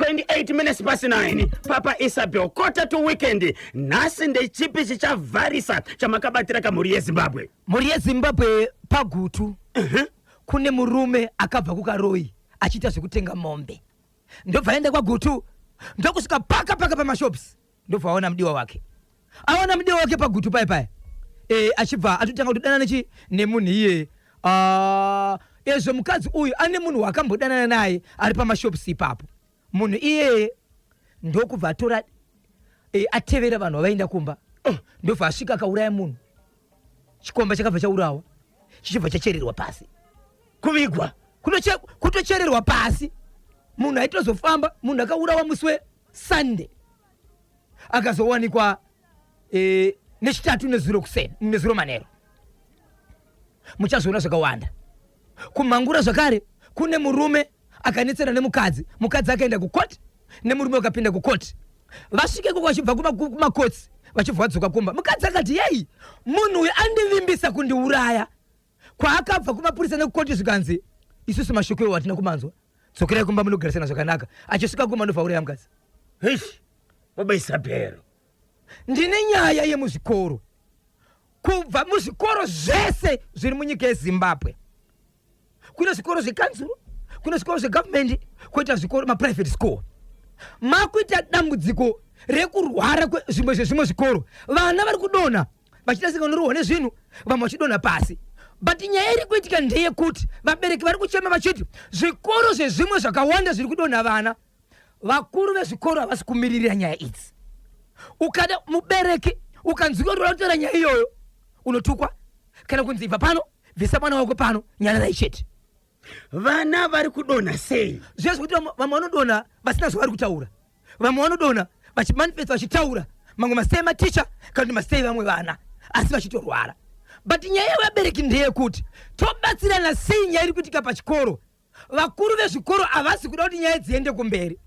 28 minutes past 9 Papa Isabel quarter to weekend nasi ndechipi chichavharisa chamakabatira kamhuri yeZimbabwe. Mhuri yeZimbabwe pagutu kune murume akabva kukaroi achita zvekutenga mombe. Ndobva aenda kwagutu ndokusvika paka pamashops ndobva aona mudiwa wake. Aona mudiwa wake pagutu pai achibva atotanga kutodana nemunhu iye ezvo mukadzi uyu ane munhu wakambodanana naye ari pamashops ipapo. Munhu iye ndokubva atora atevera vanhu vaenda kumba. Ndobva asvika akauraya munhu. Chikomba chakabva chaurawa chichibva chachererwa pasi. Kuvigwa kutochererwa pasi. Munhu aitozofamba, munhu akaurawa musi weSunday akazowanikwa nechitatu nezuro manero. Muchazoona zvakawanda. Kumhangura zvakare kune murume akanetsera nemukadzi, mukadzi akaenda kukoti nemurume akapinda kukoti. Vasvike koko vachibva kumakotsi vachibva vadzoka kumba. Mukadzi akati yei munhu uyu andivimbisa kundiuraya. Kwaakabva kumapurisa nekukoti zvikanzi isusu mashoko ewo hatina kumanzwa. Dzokerai kumba munogarisana zvakanaka. Achisvika kumba ndobva auraya mukadzi. Baba Isabel. Ndine nyaya yemuzvikoro. Kubva muzvikoro zvese zviri munyika yeZimbabwe. Kuna zvikoro zvekansuro, kuna zvikoro zvegovernment, koita zvikoro maprivate school. Makuita dambudziko rekurwara kwezvimwe zvikoro. Vana vari kudonha vachitasika norohwa nezvinhu, vamwe vachidonha pasi. But nyaya iri kuitika ndeyekuti vabereki vari kuchema vachiti zvikoro zvezvimwe zvakawanda zviri kudonha vana. Vakuru vezvikoro havasi kumirira nyaya idzi. Ukada mubereki ukanzwika kuti uratora nyaya iyoyo unotukwa kana kunzi ibva pano bvisa mwana wako pano nyaya raichete. Vana vari kudonha sei? Zvese kuti vamwe vanodonha vasina zvavari kutaura. Vamwe vanodonha vachimanifesta vachitaura mamwe masei maticha kana kuti masei vamwe vana asi vachitorwara. But nyaya yevabereki ndeyekuti tobatsirana sei nyaya iri kuitika pachikoro. Vakuru vezvikoro havasi kuda kuti nyaya dziende kumberi.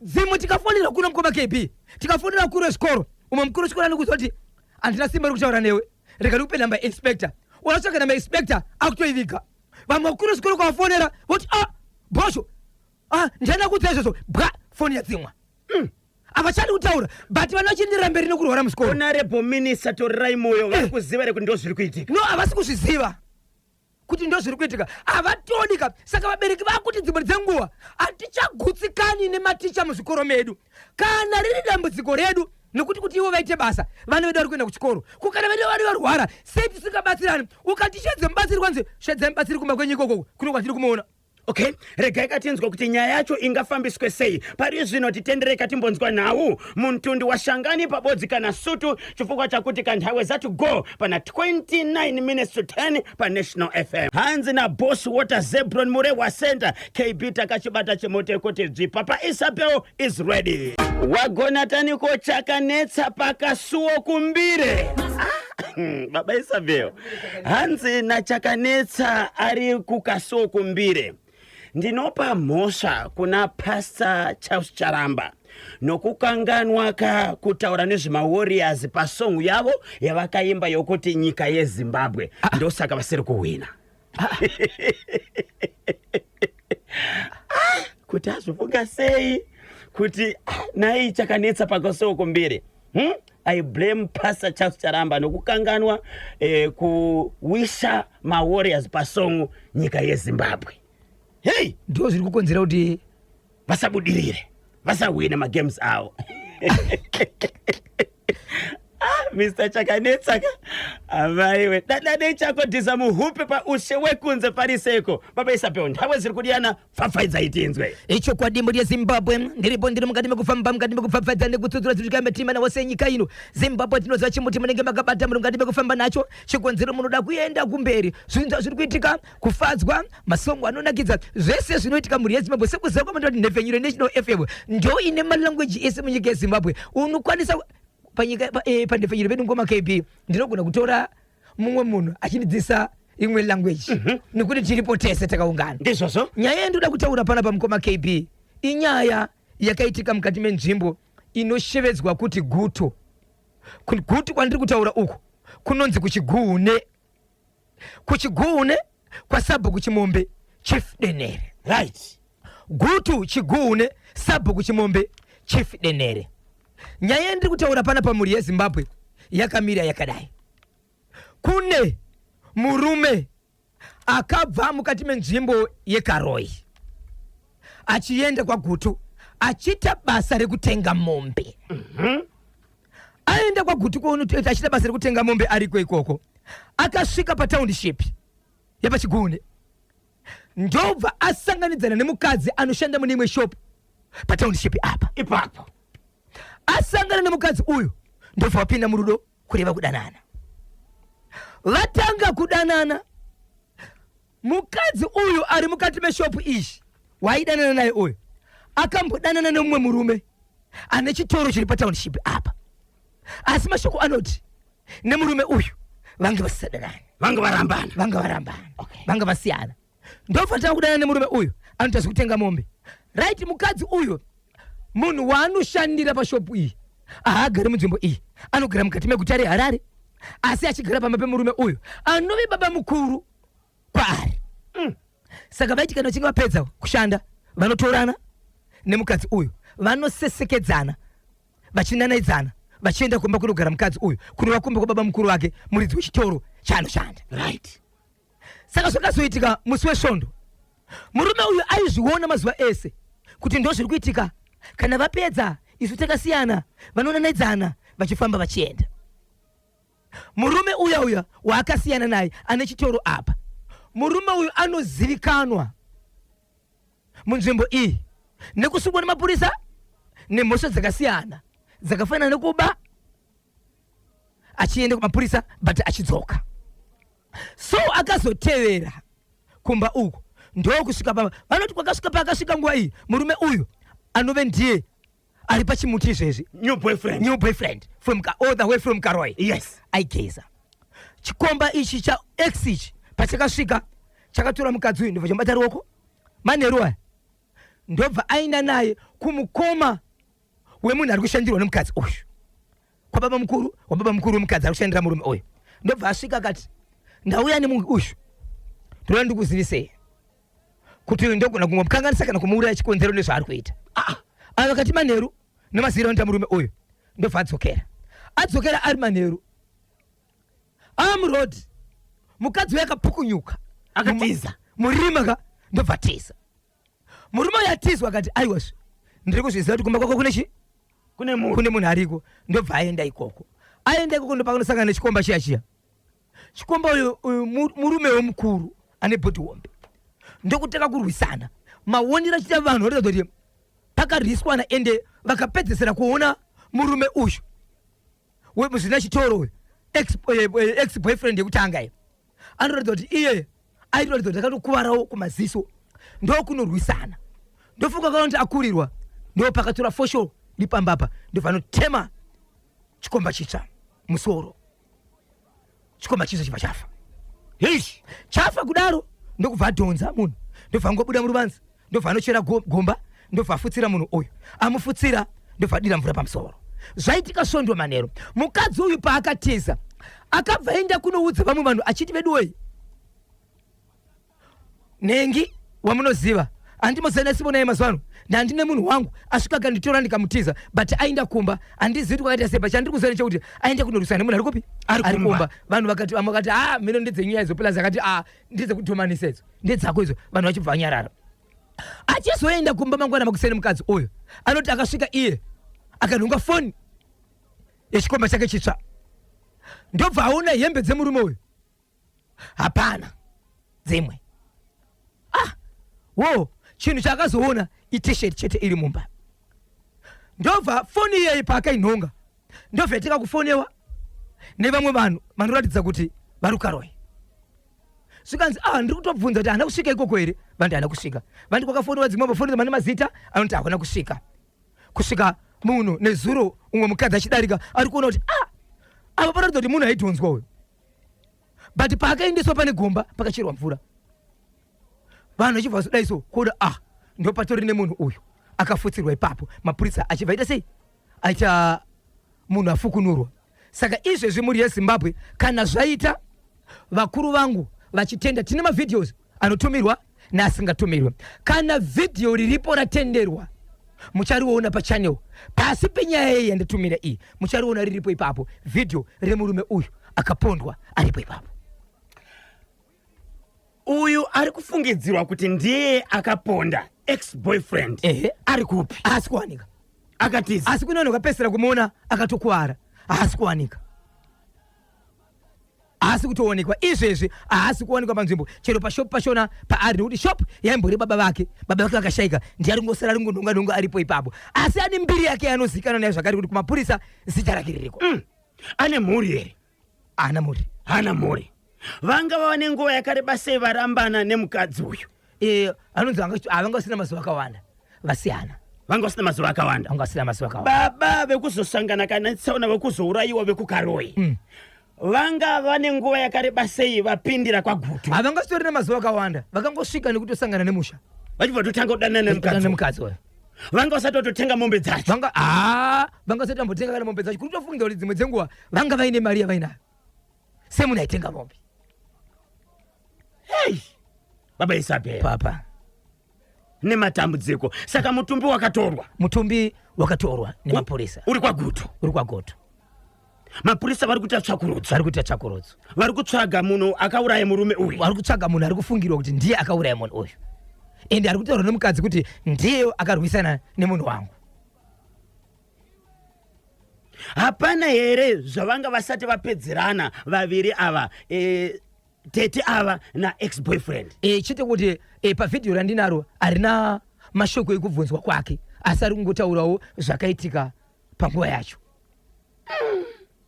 Dzimwe tikafonera kuna mukoma KB, tikafonera vakuru vezvikoro, umwe mukuru wechikoro anokuudza kuti handina simba rekutaura newe, rega ndikupe namba inspector. Unotsvaka namba inspector akutoiviga. Vamwe vakuru vezvikoro kwavafonera voti bosho ndiyani akuudza izvozvo bwa foni yadzimwa. Havachadi kutaura but vanochienderera mberi nekurwara musikoro. Honorable Minister torirai moyo vari kuziva here kuti ndo zviri kuitika. No, havasi kuzviziva kuti ndo zviri kuitika. Havatodika. Saka vabereki vakuti dzimwe dzenguva hatichagutsikani nematicha muzvikoro medu. Kana riri dambudziko redu nekuti kuti ivo vaite basa vana vedu vari kuenda kuchikoro. Kukana vedu vari varwara sei tisingabatsirani. Ukati shedze mubatsiri kwanzi shedze mubatsiri kumba kwenyu ikoko kuno kwatiri kumuona. Okay, regai katinzwa kuti nyaya yacho ingafambiswe sei. Pari zvino titenderei katimbonzwa nhau muntundi washangani pabodzi kana sutu chifukwa chakuti kanthawe zatu go pana 29 minutes to 10 pa National FM. Hanzi na boss water Zebron Murewa Center KB takachibata chimote kuti bzi Papa Isabel is ready. Wagona tani kochakanetsa pakasuo kumbire. Baba Isabel. Hanzi na chakanetsa ari kukasuo kumbire. Ndinopa mhosva kuna Pastor Charles Charamba nokukanganwa kutaura nezvemawarriors pasong yavo yavakaimba yokuti nyika yeZimbabwe ndosaka vasiri kuwina. Kuti azvofunga sei kuti nai chakanetsa pakasuo kumbire. I blame Pastor Charles Charamba nokukanganwa kuwisha mawarriors pasong nyika yeZimbabwe. Hey, ndo zviri kukonzera kuti vasabudirire, vasawina magames awo. Mr. Chakanetsaka avaiwe dadade chako dhiza muhupe pa ushe wekunze pariseko. Baba Isabel nthawe ziri kudiana pfapfaidza itinzwe. Icho kwa dimbo ya Zimbabwe ndiripo ndiri mukati mekufamba mukati mekupfapfaidza nekutsudzura zvikambe timana wose nyika ino. Zimbabwe tinoziva chimuti munenge makabata mukati mekufamba nacho chikonzero munoda kuenda kumberi. Zvinhu zviri kuitika kufadzwa masongo anonakidza zvese zvinoitika muri yeZimbabwe sekuziva kwamanda kuti nhefenyuro National FM ndo ine malanguage ese munyika yeZimbabwe. Unokwanisa panyika pandefenyuro pedu ngoma KB ndinogona kutora mumwe munhu achindidzisa imwe language nekuti tiripo tese takaungana. Ndizvozvo nyaya yendoda kutaura pana pamukoma KB inyaya yakaitika mukati menzvimbo inoshevedzwa kuti guto. Guto kwandiri kutaura uku kunonzi kuchigune kwasabho kuchimombe Chief Denere. Right. gutu chigune sabhuku chimombe chief denere. Nyaya ndiri kutaura pana pamhuri yeZimbabwe yakamira yakadai. Kune murume akabva mukati menzvimbo yeKaroi achienda kwaGutu achita basa rekutenga mombe. Aenda kwaGutu kunoita achita basa rekutenga mombe ariko ikoko. Akasvika patownship yapachigune. Ndobva asanganidzana nemukadzi anoshanda mune imwe shop patownship apa ipapo. Asangana nemukadzi uyu ndobva wapinda murudo kureva kudanana. Vatanga kudanana. Mukadzi uyu ari mukati meshopu ishi waidanana naye uyu akambodanana nemumwe murume ane chitoro chiri patownship apa. Asi mashoko anoti nemurume uyu vange vasisadanana, vange varambana, vange vasiyana. Ndofatanga kudanana nemurume uyu anotazi kutenga mombe. Right, mukadzi uyu munhu waanoshandira pashopu iyi haagari munzvimbo iyi, anogara mukati meguta reHarare, asi achigara pamba pemurume uyu anove baba mukuru kwaari. Saka vaiti kana vachinge vapedza kushanda vanotorana nemukadzi uyu, vanosesekedzana, vachinanaidzana, vachienda kumba kunogara mukadzi uyu, kunova kumba kwababa mukuru wake, muridzi wechitoro chaanoshanda. Right. Saka zvakazoitika musi wesvondo, murume uyu aizviona mazuva ese kuti ndo zviri kuitika. Kana vapedza isu takasiyana, vanonanaidzana vachifamba vachienda. Murume uya waakasiyana naye ane chitoro apa, murume uyu anozivikanwa munzvimbo iyi nekusungwa nemapurisa nemhosva dzakasiyana dzakafanana nekuba, achienda kumapurisa but achidzoka. So akazotevera kumba uko ndokusvika pamba. Vanoti kwakasvika paakasvika nguva iyi murume uyu anove ndiye ari pachimuti izvezvi, new boyfriend from all the way from Karoi. Yes. Aigeza chikomba ichi cha X ichi pachakasvika chakatora mukadzi uyu ndobva chambata ruoko manheru aya ndobva aenda naye kumukoma wemunhu ari kushandirwa nemukadzi uyu, kwababa mukuru wababa mukuru wemukadzi ari kushandira murume uyu. Ndobva asvika akati ndauya nemunhu uyu ndoda ndikuzivisei kuti uyu ndogona kungomukanganisa kana kumuuraya chikonzero nezvaari kuita. Vakati manheru nemaziviro anoita murume uyu. Ndobva adzokera ari manheru amurodi, mukadzi uyu akapukunyuka akatiza murima ndobva atiza. Murume uyu atizwa akati aiwazve ndiri kuzviziva kuti kumba kwako kune munhu ariko. Ndobva aenda ikoko ndopakanosangana nechikomba chiya. Chikomba uyu murume wemukuru ane bhodhi hombe. Ndokutaka kurwisana maonero achita vanhu varatidza kuti pakariswana ende vakapedzesera kuona murume uyu wemuzvina chitoro uyu ex boyfriend yekutanga iyo anoratidza kuti iye aitoratidza kuti akatokuvarawo kumaziso. Ndokunorwisana, ndofunga kana kuti akurirwa ndo pakatora fosho lipambapa ndobva anotema chikomba chitsva musoro. Chikomba chitsva chibva chafa. Chafa kudaro ndokubva adhonza munhu, ndobva angobuda muruvanzi, ndobva anochera gomba, ndobva afutsira munhu uyu. Amufutsira ndobva adira mvura pamusoro. Zvaitika svondo manheru. Mukadzi uyu paakatiza akabva aenda kunoudza vamwe vanhu achiti veduwei nengi wamunoziva handimozana sipo naye mazuva ano ndandine munhu wangu asvika akanditora ndikamutiza but aenda kumba handizivi kuti kwakaita sepa chandiri kuziva nechekuti aenda kunorwisana nemunhu ari kupi ari kumba. Vanhu vakati vamwe vakati mino ndedzenyaya idzo plus akati ndedzekutomanisa idzo ndedzako idzo. Vanhu vachibva vanyarara. Achizoenda kumba mangwana makuseni mukadzi uyu anoti akasvika iye akanhonga foni yechikomba chake chitsva. Ndobva aona hembe dzemurume uyu hapana dzimwe. Chinhu chaakazoona itisheti chete iri mumba. Ndobva foni iyei paakainhonga ndobva yatika kufonewa nevamwe vanhu vanoratidza kuti vari kuKaroi. Svikanzi ndiri kutobvunza kuti hana kusvika ikoko here. Vanhu hana kusvika. Vanhu kwakafonewa dzimwe foni mane mazita anoti hakuna kusvika. Kusvika munhu nezuro umwe mukadzi achidarika ari kuona kuti apa paratidza kuti munhu aidhonzwa uyu but paakaendeswa pane gomba pakacherwa mvura. Vanhu vachibva vazodai so kuona ndo patori nemunhu uyu akafutsirwa ipapo. Mapurisa achibva aita sei aita munhu afukunurwa. Saka izvezvi muri yeZimbabwe kana zvaita vakuru vangu vachitenda tine mavhidhios anotumirwa nasingatumirwe. Kana video riripo ratenderwa muchariona pa channel pasi penyaya iyi yandatumira iyi muchariona riripo ipapo video remurume uyu akapondwa aripo ipapo. Uyu ari kufungidzirwa kuti ndiye akaponda ex-boyfriend. Ari kupi? Asikuwanika. Akatiza. Asikunonoka pesera kumuona akatokuwara. Asikuwanika. Asikutoonekwa izvezvi asikuwanikwa panzvimbo chero pashop pachona paari kuti shop yaimbori baba vake vakashayika ndiye ari ngosara ringodonga aripo ipapo asi ane mbiri yake anozikana naye zvakare kuti kumapurisa zita rake ririko. Ane mhuri here? Ana mhuri. Hana mhuri. Vanga vane nguva yakareba sei varambana nemukadzi uyu? Anonzi havangasina mazuva akawanda vasiyana. Vangasina mazuva akawanda. Vangasina mazuva akawanda. Baba vekuzosangana kana tsaona vekuzourayiwa vekukaroyi. Vanga vane nguva yakareba sei vapindira kwaGutu? Havangastorina mazuva akawanda. Vakangosvika nekutosangana nemusha. Vachibva totanga kudanana nemukadzi uyu. Vanga vasatototenga mombe dzacho. Vanga satambotenga kana mombe dzacho. Kuti tofunga kuti dzimwe dzenguva vanga vaine mari yavainayo. Semunaitenga mombe. Hey! Baba Isabel. Papa. Nematambudziko. Saka mutumbi wakatorwa. Mutumbi wakatorwa nemapurisa. Uri kwaGutu. Uri kwaGutu. Mapurisa vari kuita tsvakurudzo. Vari kuita tsvakurudzo. Vari kutsvaga munhu akauraya murume uyu. Vari kutsvaga munhu ari kufungirwa kuti ndiye akauraya munhu uyu. Ende ari kutaura nemukadzi kuti ndiye akarwisana nemunhu wangu. Hapana here zvavanga vasati vapedzerana vaviri ava tete ava na ex-boyfriend? Chete kuti pavidhio randinaro harina mashoko ekubvunzwa kwake asi ari kungotaurawo zvakaitika panguva yacho.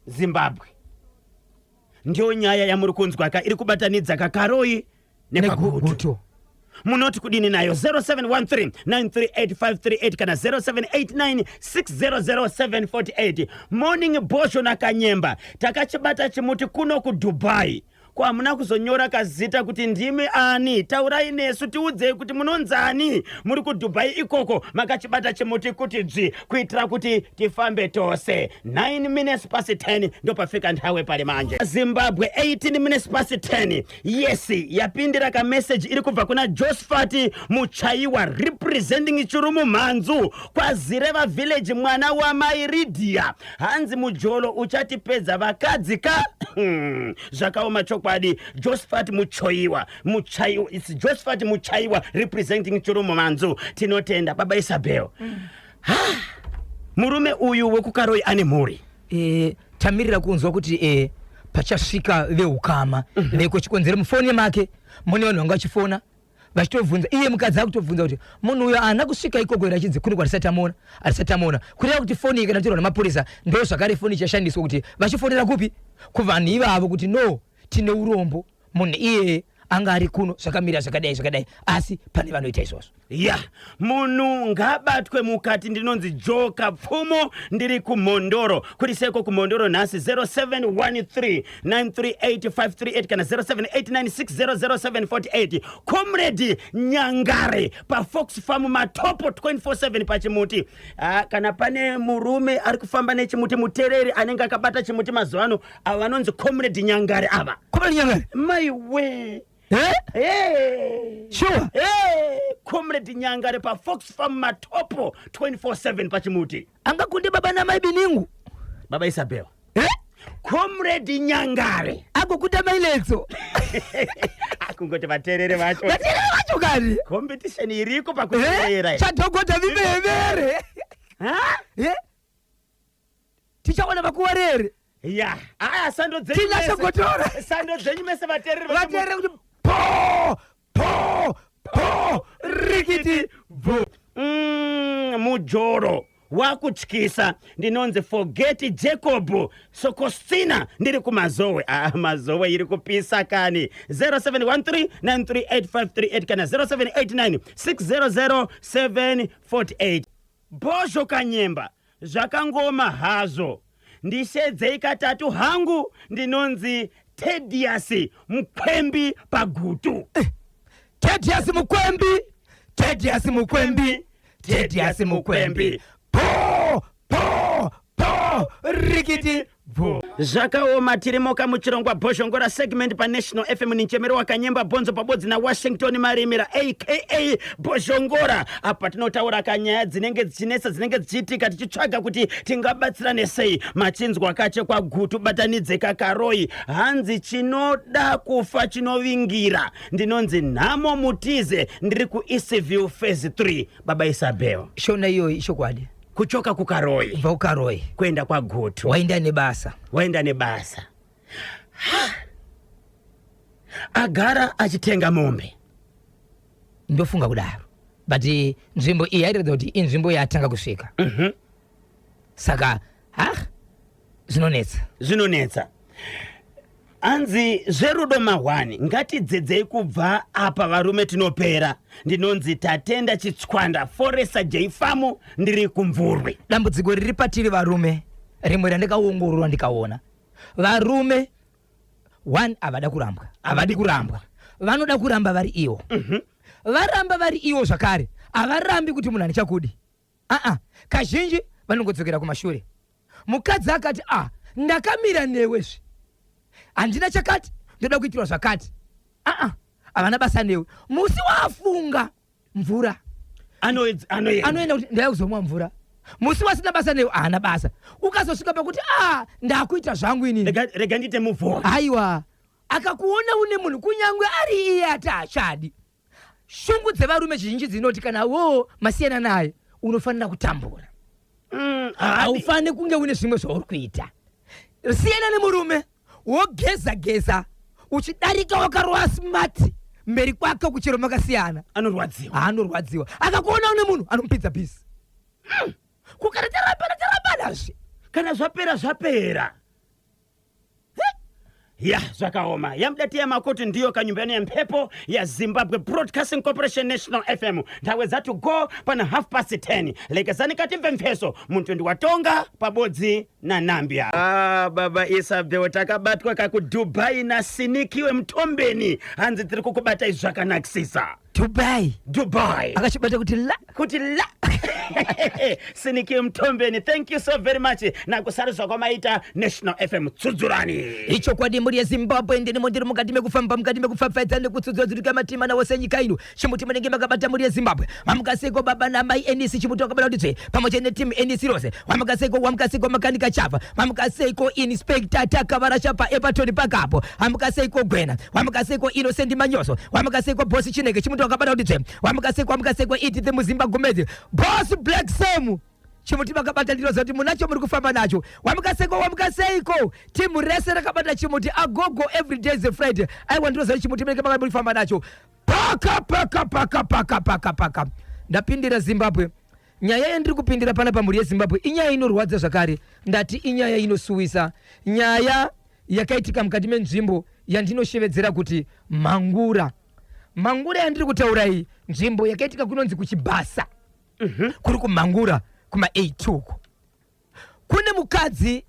Zimbabwe ndiyo nyaya yamuri kunzwa ka iri kubatanidza kaKaroyi nekwaGutu. Munoti kudini nayo 0713938538 kana 0789600748. Morning Bosho naKanyemba takachibata chimuti kuno kuDubai. Kwa hamuna kuzonyora kazita kuti ndimi ani, taurai nesu tiudzei kuti munonzani muri kuDubai ikoko makachibata chimuti kuti dzvi kuitira kuti tifambe tose. 9 minutes past 10 ndo pafika nthawe pali manje. Zimbabwe 18 minutes past 10. Yesi yapindira ka message iri kubva kuna Josephat Muchaiwa representing Chirumu Mhanzu kwa Zireva village mwana wa Mairidia. Hanzi Mujolo uchatipedza vakadzi ka zvakaoma chokwadi. Josephat Muchaiwa. It's Josephat Muchaiwa representing Chirumu Mhanzu. Tinotenda Baba Isabel. Murume uyu wekuKaroyi ane mhuri. Tamirira kunzwa kuti pachasvika veukama vekuchikonzera mufoni make mune vanhu vanga vachifona vachitovhunza iye mukadzi akutovhunza kuti munhu uyo ana kusvika ikoko here achidzi kune kwarisati amona kureva kuti foni ikanatorwa namapurisa ndo zvakare foni ichashandiswa kuti vachifonera kupi kuvanhu ivavo kuti no tine urombo munhu iye anga ari kuno zvakamira zvakadai asi pane vanoita izvozvo. Munhu ngabatwe mukati. Ndinonzi Joka Pfumo ndiri kuMondoro. Kuri seko kuMondoro nhasi 0713938538 kana 0789600748. Comrade Nyangare pa Fox Farm Matopo 24/7 pachimuti. Kana pane murume ari kufamba nechimuti mutereri anenge akabata chimuti mazuvano avanonzi Comrade Nyangare ava. Comrade Nyangare. My way. Sure. Comrade Nyangare pa Fox Farm Matopo 24/7 pachimuti. Angakunde baba na mai biningu. Baba Isabel. Comrade Nyangare agokuta mailetso. Akungoti vaterere vacho. Vaterere vacho kani? Competition iriko pakuterera. Chatogota vibevere. Tichaona vakuwarere. Sando dzenyu. Tinashogotora. Sando dzenyu mese vaterere. Vaterere kuti po rikiti vo. Mujoro wakutyisa ndinonzi Forget Jacob Sokostina ndiri kuMazowe. Mazowe iri kupisa kani. 0713938538 kana 0789600748. Bosho Kanyemba zvakangoma hazvo. Ndishedzei katatu hangu ndinonzi Thaddeus Mukwembi paGutu. Thaddeus Mukwembi. Po rikiti zvakaoma tirimoka muchirongwa bhoshongora segment paNational FM ni mchemero wakanyemba bonzo pabodzi na Washington Marimira aka Bhoshongora apa tinotaura kanyaya dzinenge dzichinesa dzinenge dzichiitika tichitsvaga kuti tingabatsirane sei machinzwa kache kwa Gutu batanidze kakaroi hanzi chinoda kufa chinovingira ndinonzi nhamo mutize ndiri kuEastview phase 3 baba Isabel shona iyo ishokwadi kuchoka kukaroi ukaroi kwenda kwa Gutu waenda nebasa agara achitenga mombe ndofunga kudaro but nzvimbo iyi airatidza kuti inzvimbo yatanga kusvika saka zvinonetsa anzi zverudo mahwani ngatidzedzei kubva apa varume tinopera ndinonzi tatenda chitswanda Foresa Jaifamu ndiri kumvurwi dambudziko riri patiri varume rimwe randakaongororwa ndikaona varume 1 avadi kurambwa vanoda kuramba vari iwo varamba vari iwo zvakare avarambi kuti munhu ane chakudi kazhinji vanongodzokera kumashure mukadzi akati ndakamira newezve handina chakati ndoda kuitirwa zvakati havana basa newe musi wafunga mvura anoenda kuti ndaya kuzomwa mvura musi wasina basa newe haana basa ukazosvika pakuti ndakuita zvangu inini rega ndite muvhoro aiwa akakuona une munhu kunyangwe ari iye ati hachadi shungu dzevarume zhinji dzinoti kana wo masiyana naye unofanira kutambura haufaniri kunge une zvimwe zvauri kuita siyana nemurume wogeza uchidarika wakarova smart mberi kwake kuchero makasiyana anorwadziwa akakuona une munhu anomupidza bhisi kukara tarabanazve kana zvapera zvakaoma yamudati yamakoti ndiyo kanyumbani yemhepo yaZimbabwe Broadcasting Corporation National FM nthawe dzatu go pana 10:30 lekezani katimve mpheso muntundi watonga pabodzi na Nambia baba Isabel takabatwa kakuDubai na Sinikiwe Mtombeni hanzi tiri kukubata izvakanakisisa Dubai akachibata kuti la Sinikiwe Mtombeni thank you so very much nakusarizwa kwamaita National FM tsudzurani icho kwadi muri yeZimbabwe ndine mondiri mukati mekufamba mukati mekufafadza nekutsudzurika matima nawo senyika ino chimuti munenge makabata muri yeZimbabwe wamukaseko baba namai NEC chimuti wakabata kuti pamwe chene team NEC rose wamukaseko makanika chapa wamukaseko inspector takavara chapa Everton pakapo wamukaseko Gwena wamukaseko Innocent Manyoso wamukaseko boss Chineke chimuti wakabata kuti wamukaseko iti muZimbabwe Gomez boss Black Sam chimuti makabata ndiro zoti munacho muri kufamba nacho wamukaseko timu rese rakabata chimuti agogo every day is a Friday aiwa ndiro zoti chimuti munenge muri kufamba nacho paka ndapindira Zimbabwe nyaya yandiri kupindira pana pamuri yeZimbabwe inyaya inorwadza zvakare ndati inyaya inosuwisa nyaya yakaitika mukati menzvimbo yandinoshevedzera kuti Mangura yandiri kutaura iyi nzvimbo yakaitika kunonzi kuchibasa kuri kumangura kuma A2 kune mukadzi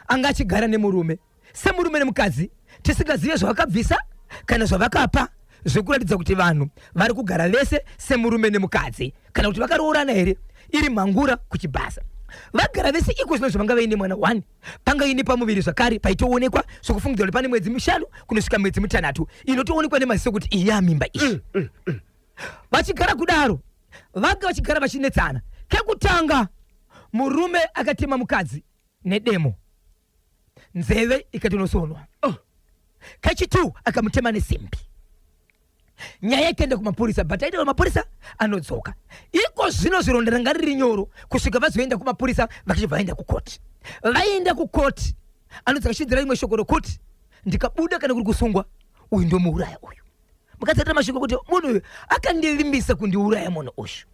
anga achigara nemurume semurume nemukadzi tisingazive zvavakabvisa kana zvavakapa zvekuratidza kuti vanhu vari kugara vese semurume nemukadzi kana kuti vakaroorana here iri Mangura kuchibasa vagara vese iko zvino zvavanga vaine mwana 1 panga ine pamuviri zvakare paitoonekwa sokufungidzwa kuti pane mwedzi 5 kunosvika mwedzi 6 inotoonekwa nemaziso kuti iyi yamimba iyi vachigara kudaro vanga vachigara vachinetsana kekutanga murume akatema mukadzi nedemo nzeve ikatonosonwa kechitu akamutema nesimbi nyaya ikaenda kumapurisa but aita mapurisa anodzoka iko zvino zvironda ranga riri nyoro kusvika vazoenda kumapurisa vachichibva vaenda kukoti vaenda kukoti anodzoka achidzira rimwe shoko rokuti ndikabuda kana kuri kusungwa uyu ndomuuraya uyu mukadzi atama shoko kuti munhu uyu akandivimbisa kundiuraya munhu uyu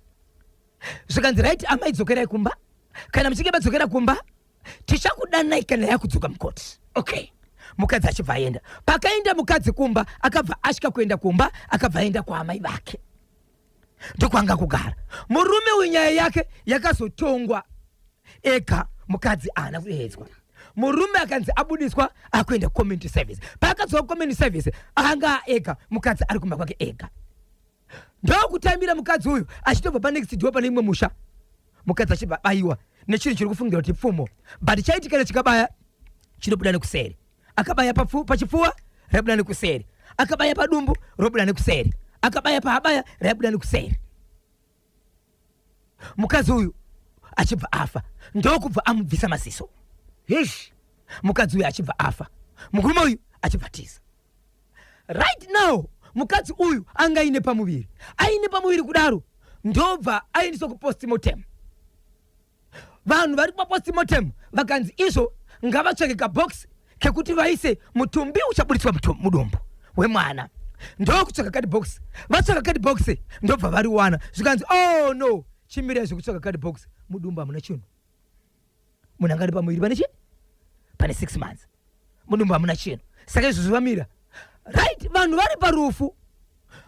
zvikanzi right amai dzokerai kumba kana muchinge madzokera kumba tichakudanai kana yakudzoka mukoti mukadzi achibva aenda pakaenda mukadzi kumba akabva asvika kuenda kumba akabva aenda kwaamai vake ndokwanga kugara murume wenyaya yake yakazotongwa ega mukadzi aana kuedzwa murume akanzi abudiswa akuenda community service paakadzoka community service anga ega mukadzi ari kumba kwake ega ndokutambira mukadzi uyu achitobva panext door pane imwe musha mukadzi achibva ayiwa nechiro chiri kufungira kuti pfumo but chaitika chikabaya chinobuda nekuseri, akabaya pachifuwa rabuda nekuseri, akabaya padumbu robuda nekuseri, akabaya pahabaya rabuda nekuseri. Mukazi uyu achibva afa ndokubva amubvisa maziso. Mukadzi uyu achibva afa murume uyu achibva tiza. Right now mukadzi uyu anga aine pamuviri kudaro ndobva aendeswa kupostmortem. Vanhu vari kupostmortem vakanzi izvo ngavatsvake kabhokisi kekuti vaise mutumbi uchaburitswa mudumbu wemwana. Ndokutsvaka kadhibhokisi, vatsvaka kadhibhokisi ndobva variwana zvikanzi oh no, chimira zvekutsvaka kadhibhokisi mudumbu hamuna chinhu. Munhu angari pamuviri pane chii? Pane 6 months mudumbu hamuna chinhu. Saka izvo zvivamira right. Vanhu vari parufu,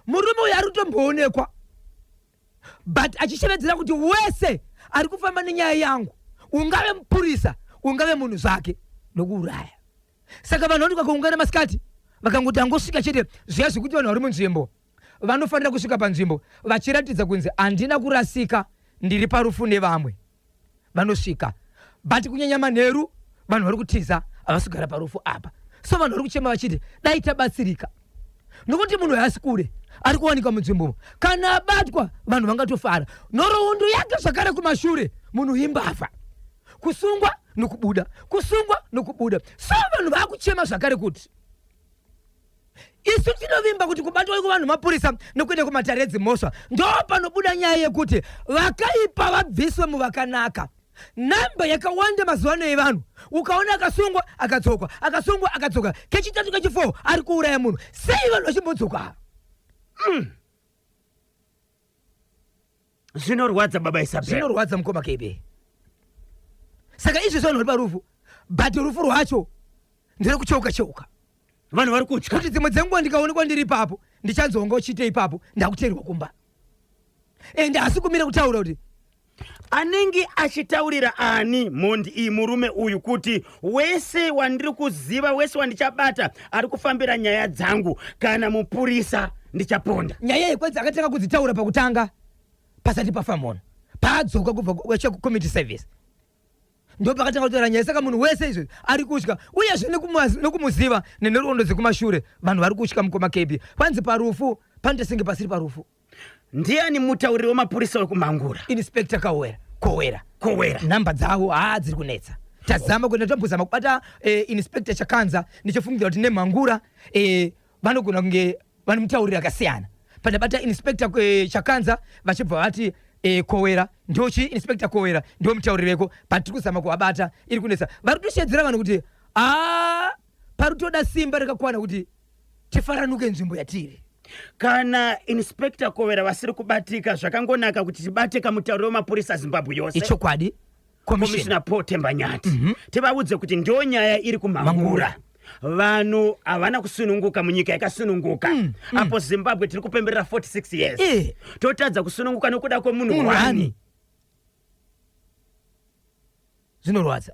murume uyu ari kutomboonekwa but achishevedzera kuti wese ari kufamba nenyaya yangu, ungave mupurisa ungave munhu zvake, nokuuraya. Saka vanhu vari vakaungana masikati vakangoti angosvika chete zviya zvekuti vanhu vari munzvimbo vanofanira kusvika panzvimbo vachiratidza kunzi handina kurasika, ndiri parufu nevamwe, vanosvika. But kunyanya manheru vanhu vari kutiza havasi kugara parufu apa. So vanhu vari kuchema vachiti dai tabatsirika, nokuti munhu haasi kure ari kuwanika munzvimbo. Kana abatwa vanhu vangatofara, nhoroondo yake zvakare kumashure munhu imbafa, kusungwa nokubuda, kusungwa nokubuda. So vanhu vakuchema zvakare kuti isu tinovimba kuti kubatwa kwevanhu mapurisa nokuenda kumatare edzimhosva ndo panobuda nyaya yekuti vakaipa vabviswe muvakanaka. Namba yakawanda mazuva ano yevanhu, ukaona akasungwa akadzoka, akasungwa akadzoka, kechitatu kechi4 ari kuuraya munhu. Sei vanhu vachimbodzoka? Zvinorwadza baba Isabel, zvinorwadza mukoma KB. Saka izvi vanhu vari parufu but rufu rwacho ndiri kucheuka. Vanhu vari kutya kuti dzimwe dzenguva ndikaonekwa ndiri ipapo ndichanzonga uchite ipapo ndakuteerwa kumba. Ende hasi kumira kutaura kuti anenge achitaurira ani mhondi iyi murume uyu kuti wese wandiri kuziva, wese wandichabata ari kufambira nyaya dzangu, kana mupurisa ndichaponda. Nyaya yekwedzi akatanga kudzitaura pakutanga pasati pafamona paadzoka kubva community service ndo pakatanga kutaura nyaya. Saka munhu wese izvo ari kutya, uyezve nekumuziva nenhoroondo dzekumashure vanhu vari kutya mukoma KB. Panzi parufu panotosenge pasiri parufu. Ndiani mutauriri wemapurisa wekumangura? Inspector Kowera. Namba dzavo dziri kunetsa. Tazama kuenda tombozama kubata Inspector Chakanza, ndichofungira kuti nemhangura vanogona kunge vane mutauriri akasiyana. Pandabata Inspector Chakanza vachibva vati Kowera ndochi Inspector Kowera ndio mutauriri weko, patiri kuzama kuabata iri kunetsa. Vari kutoshedzera vanhu kuti parutoda simba rakakwana kuti tifaranuke nzvimbo yatiri. Kana Inspector Kowera vasiri kubatika, zvakangonaka kuti tibate kamutauriri wemapurisa Zimbabwe yose. Ichokwadi. Commissioner Paul Tembanyati. Tivaudze kuti ndio nyaya iri kumangura. Vanhu havana kusununguka munyika yakasununguka. Apo Zimbabwe tiri kupemberera 46 years. Totadza kusununguka nokuda kwemunhu wani. Zvinorwadza.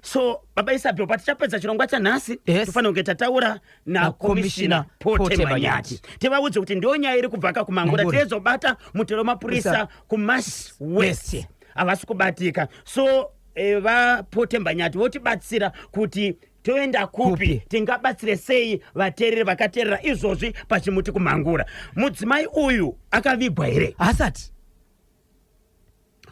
So baba Isabel, patichapedza chirongwa chanhasi tofanira kunge tataura na Commissioner Paul Tembanyati. Tivaudze kuti ndio nyaya iri kubva kumangura, tizobata mutero mapurisa kuMash West havasi kubatika. So Paul Tembanyati votibatsira kuti toenda kupi, tingabatsire sei vateereri vakateerera izvozvi pachimuti kumangura. Mudzimai uyu akavigwa here? Asati.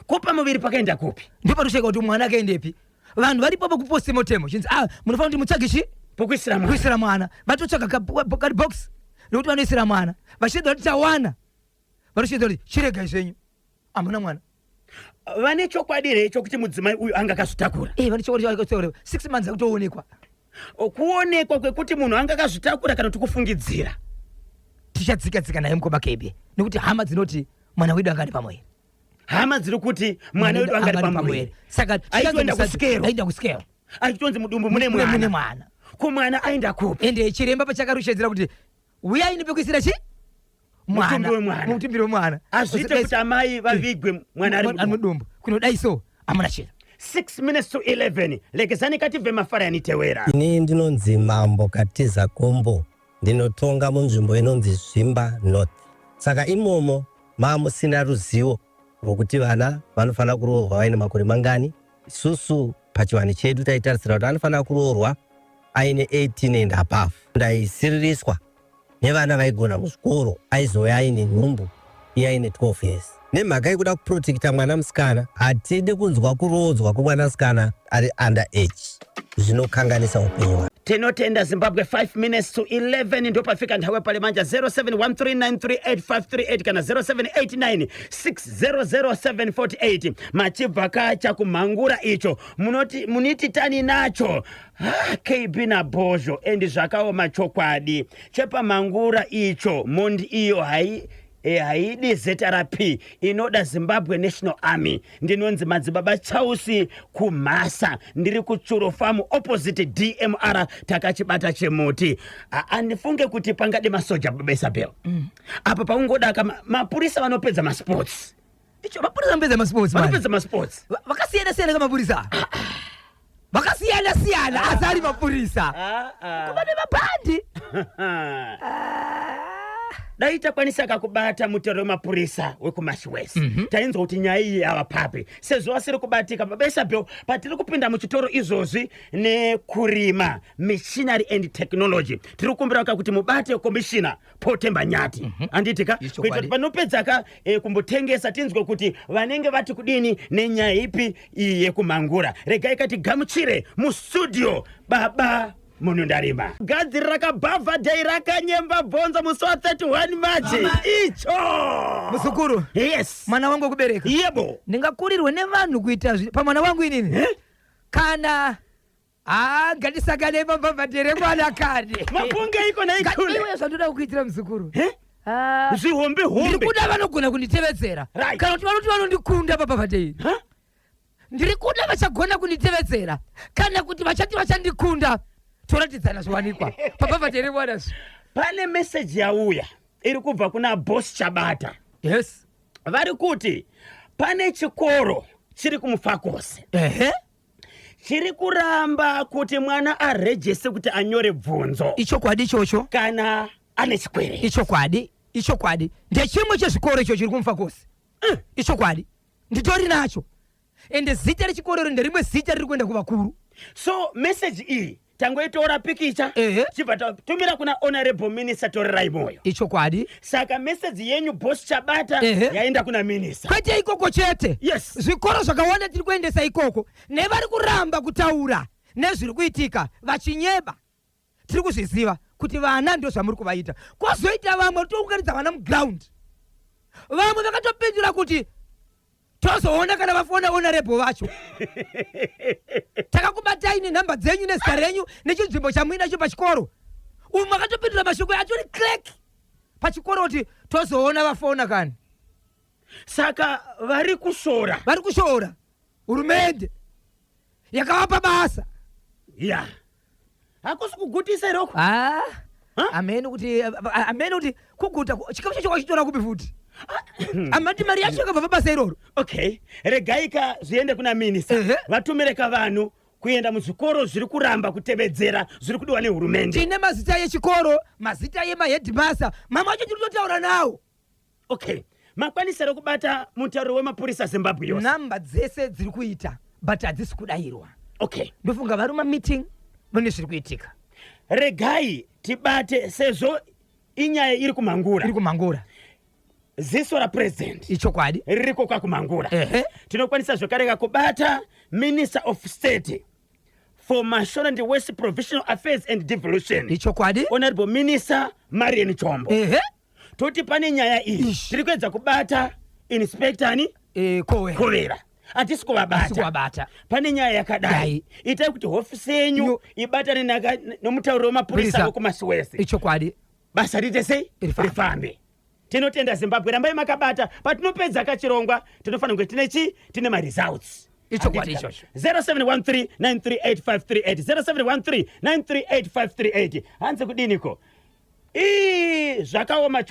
Kupa muviri pakaenda kupi? Ndipo patosheka kuti mwana akaendepi. Vanhu varipo pakupostmortem chinzi munofanira kuti mutsvage chi pokuisira mwana. Vatotsvaga kadhibhokisi nokuti vanoisira mwana, vachida kuti tawana, vanoshedza kuti chiregai zvenyu hamuna mwana. Vane chokwadi here chokuti mudzimai uyu anga akazvitakura? Vane chokwadi 6 months akutoonekwa. Kuonekwa kwekuti munhu anga akazvitakura kana kuti kufungidzira? Tichadzika naye mukoma KB nokuti hama dzinoti mwana wedu anga ari pamwe. Hama dziri kuti mwana wedu anga ari pamwe. Saka aenda kuskero. Achitonzi mudumbu mune mwana. Kumwana aenda kupi? Ende chiremba pachakarushedzera kuti uyai nepekuisira chi? Mwana. Mutumbiro wemwana. Azviite kuti amai vavigwe mwana ari mudumbu. Kunodai so hamuna chiro. 6 minutes to 11. Lekezani kativhe mafara yanitewera. Ini ndinonzi Mambo Katiza Kombo. Ndinotonga munzvimbo inonzi Zvimba North. Saka imomo musina ruzivo rwokuti vana vanofanira kuroorwa vaine makore mangani. Isusu pachiwani chedu taitarisira kuti anofanira kuroorwa aine 18 and above. Ndaisiririswa nevana vaigona muzvikoro aizouya aine nhumbu iye aine 12 years. Nemhaka yekuda kuprotekta mwana musikana, hatidi kunzwa kurodzwa kwemwanasikana ari under age. Zvinokanganisa upenyu hwake. Tinotenda Zimbabwe 5 minutes to 11 ndo pafika nthawe pale manja 0713938538 kana 0789600748 machibva kacha kumhangura icho muniti tani nacho KB na Bozho endi zvakaoma chokwadi chepamhangura icho mondi iyo haidi ZRP inoda Zimbabwe National Army. Ndinonzi Madzibaba Chausi kumhasa ndiri kuChuro Farm opposite DMR takachibata chemuti. Anifunge kuti pangade masoja babesa bell. Apa paungoda kama mapurisa vanopedza masports. Icho mapurisa vanopedza masports. Vanopedza masports. Vakasiyana kama mapurisa. Vakasiyana azali mapurisa. Kubane mabandi. Daita kwanisa kakubata mutero mapurisa wekumashi west. Tainzwa kuti nyaya iyi avapape. Sezvo asiri kubatika babesa bell patiri kupinda muchitoro izvozvi nekurima machinery and technology. Tiri kukumbira kuti mubate commissioner Potemba Nyati. Anditika kuita panopedzaka kumbotengesa tinzwe kuti vanenge vati kudini nenyaya ipi iyi yekumhangura. Regai kati gamuchire mu studio baba Munundarima. Gadzi rakabhavha dhai rakanyemba bvonzo musi wa 31 Machi. Icho. Musukuru. Yes. Mwana wangu kubereka. Yebo. Ndingakurirwe nevanhu kuita pa mwana wangu inini. Kana gadisagane mabhavhadhere mwana kade. Mapunge iko na ikule. Iwe zvandoda kukuitira musukuru. Zvihombe. Ndiri kuda vanogona kunditevedzera. Kana kuti vanoti vanondikunda pabhavhadhere. Ndiri kuda vachagona kunditevedzera. Kana kuti vachati vachandikunda. Toratidzana zvawanikwa pabhavhadhere mwanazvo. Pane message yauya iri kubva kuna boss Chabata. Yes. Vari kuti pane chikoro chiri kumufakose. Chiri kuramba kuti mwana arejese kuti anyore bvunzo. Ichokwadi ichocho. Kana ane chikwere. Ichokwadi. Ndechimwe chezvikoro icho chiri kumufakose. Ichokwadi. Nditori nacho. Ende zita rechikoro nderimwe zita riri kuenda kuvakuru. So message iyi tangoitora pikicha chibva tumira kuna honorable minister Torerai Moyo. Ichokwadi. Saka message yenyu boss Chabata yaenda kuna minister. Kwete ikoko chete. Yes. Zvikoro zvakawanda tiri kuendesa ikoko nevari kuramba kutaura nezviri kuitika vachinyeba. Tiri kuzviziva kuti vana ndio zvamuri kuvaita. Kwozoita vamwe tounganidza vana muground. Vamwe vakatopindura kuti tozoona kana vafona honorable vacho. Takakubatai nenhamba dzenyu nezita renyu nechinzvimbo chamuinacho pachikoro. Umwe akatopindura mashoko acho ri click pachikoro kuti tozoona vafona kani. Saka vari kushora. Hurumende yakavapa basa. Yeah. Hakusi kugutisa iroko. Ameni kuti kuguta chikamu chacho wachitora kupi futi. Amati mari yacho yakabva basa iroro. Okay. Regaika zviende kuna minister. Vatumireka vanhu kuenda muzvikoro zviri kuramba kutevedzera zviri kudiwa nehurumende. Tine mazita yechikoro, mazita yemaheadmaster, mama wacho tiri kutotaura nawo. Okay. Makwanisiro kubata mutauro wemapurisa Zimbabwe yose. Namba dzese dziri kuita but hadzisi kudayirwa. Okay. Ndofunga vari meeting vane zviri kuitika. Regai tibate sezvo inyaya iri kumhangura. Ziso ra president. Ichokwadi. Ririko kwa kumhangura. Tinokwanisa zvokareka kubata Minister of State for Mashona and West Provincial Affairs and Devolution. Ichokwadi. Honorable Minister Marian Chombo. Toti pane nyaya iyi. Tiri kuedza kubata Inspector Kovera. Hatisi kuvabata. Pane nyaya yakadai. Itai kuti hofisi yenyu ibatane nomutauro wemapurisa wekumashi wese. Ichokwadi. Basa rite sei? Rifambe. Tinotenda Zimbabwe rambai makabata patinopedza kachirongwa tinofanira kuti tine ma results. Ichokwadi ichocho. 0713938538 0713938538 hanze kudiniko. Zvakaoma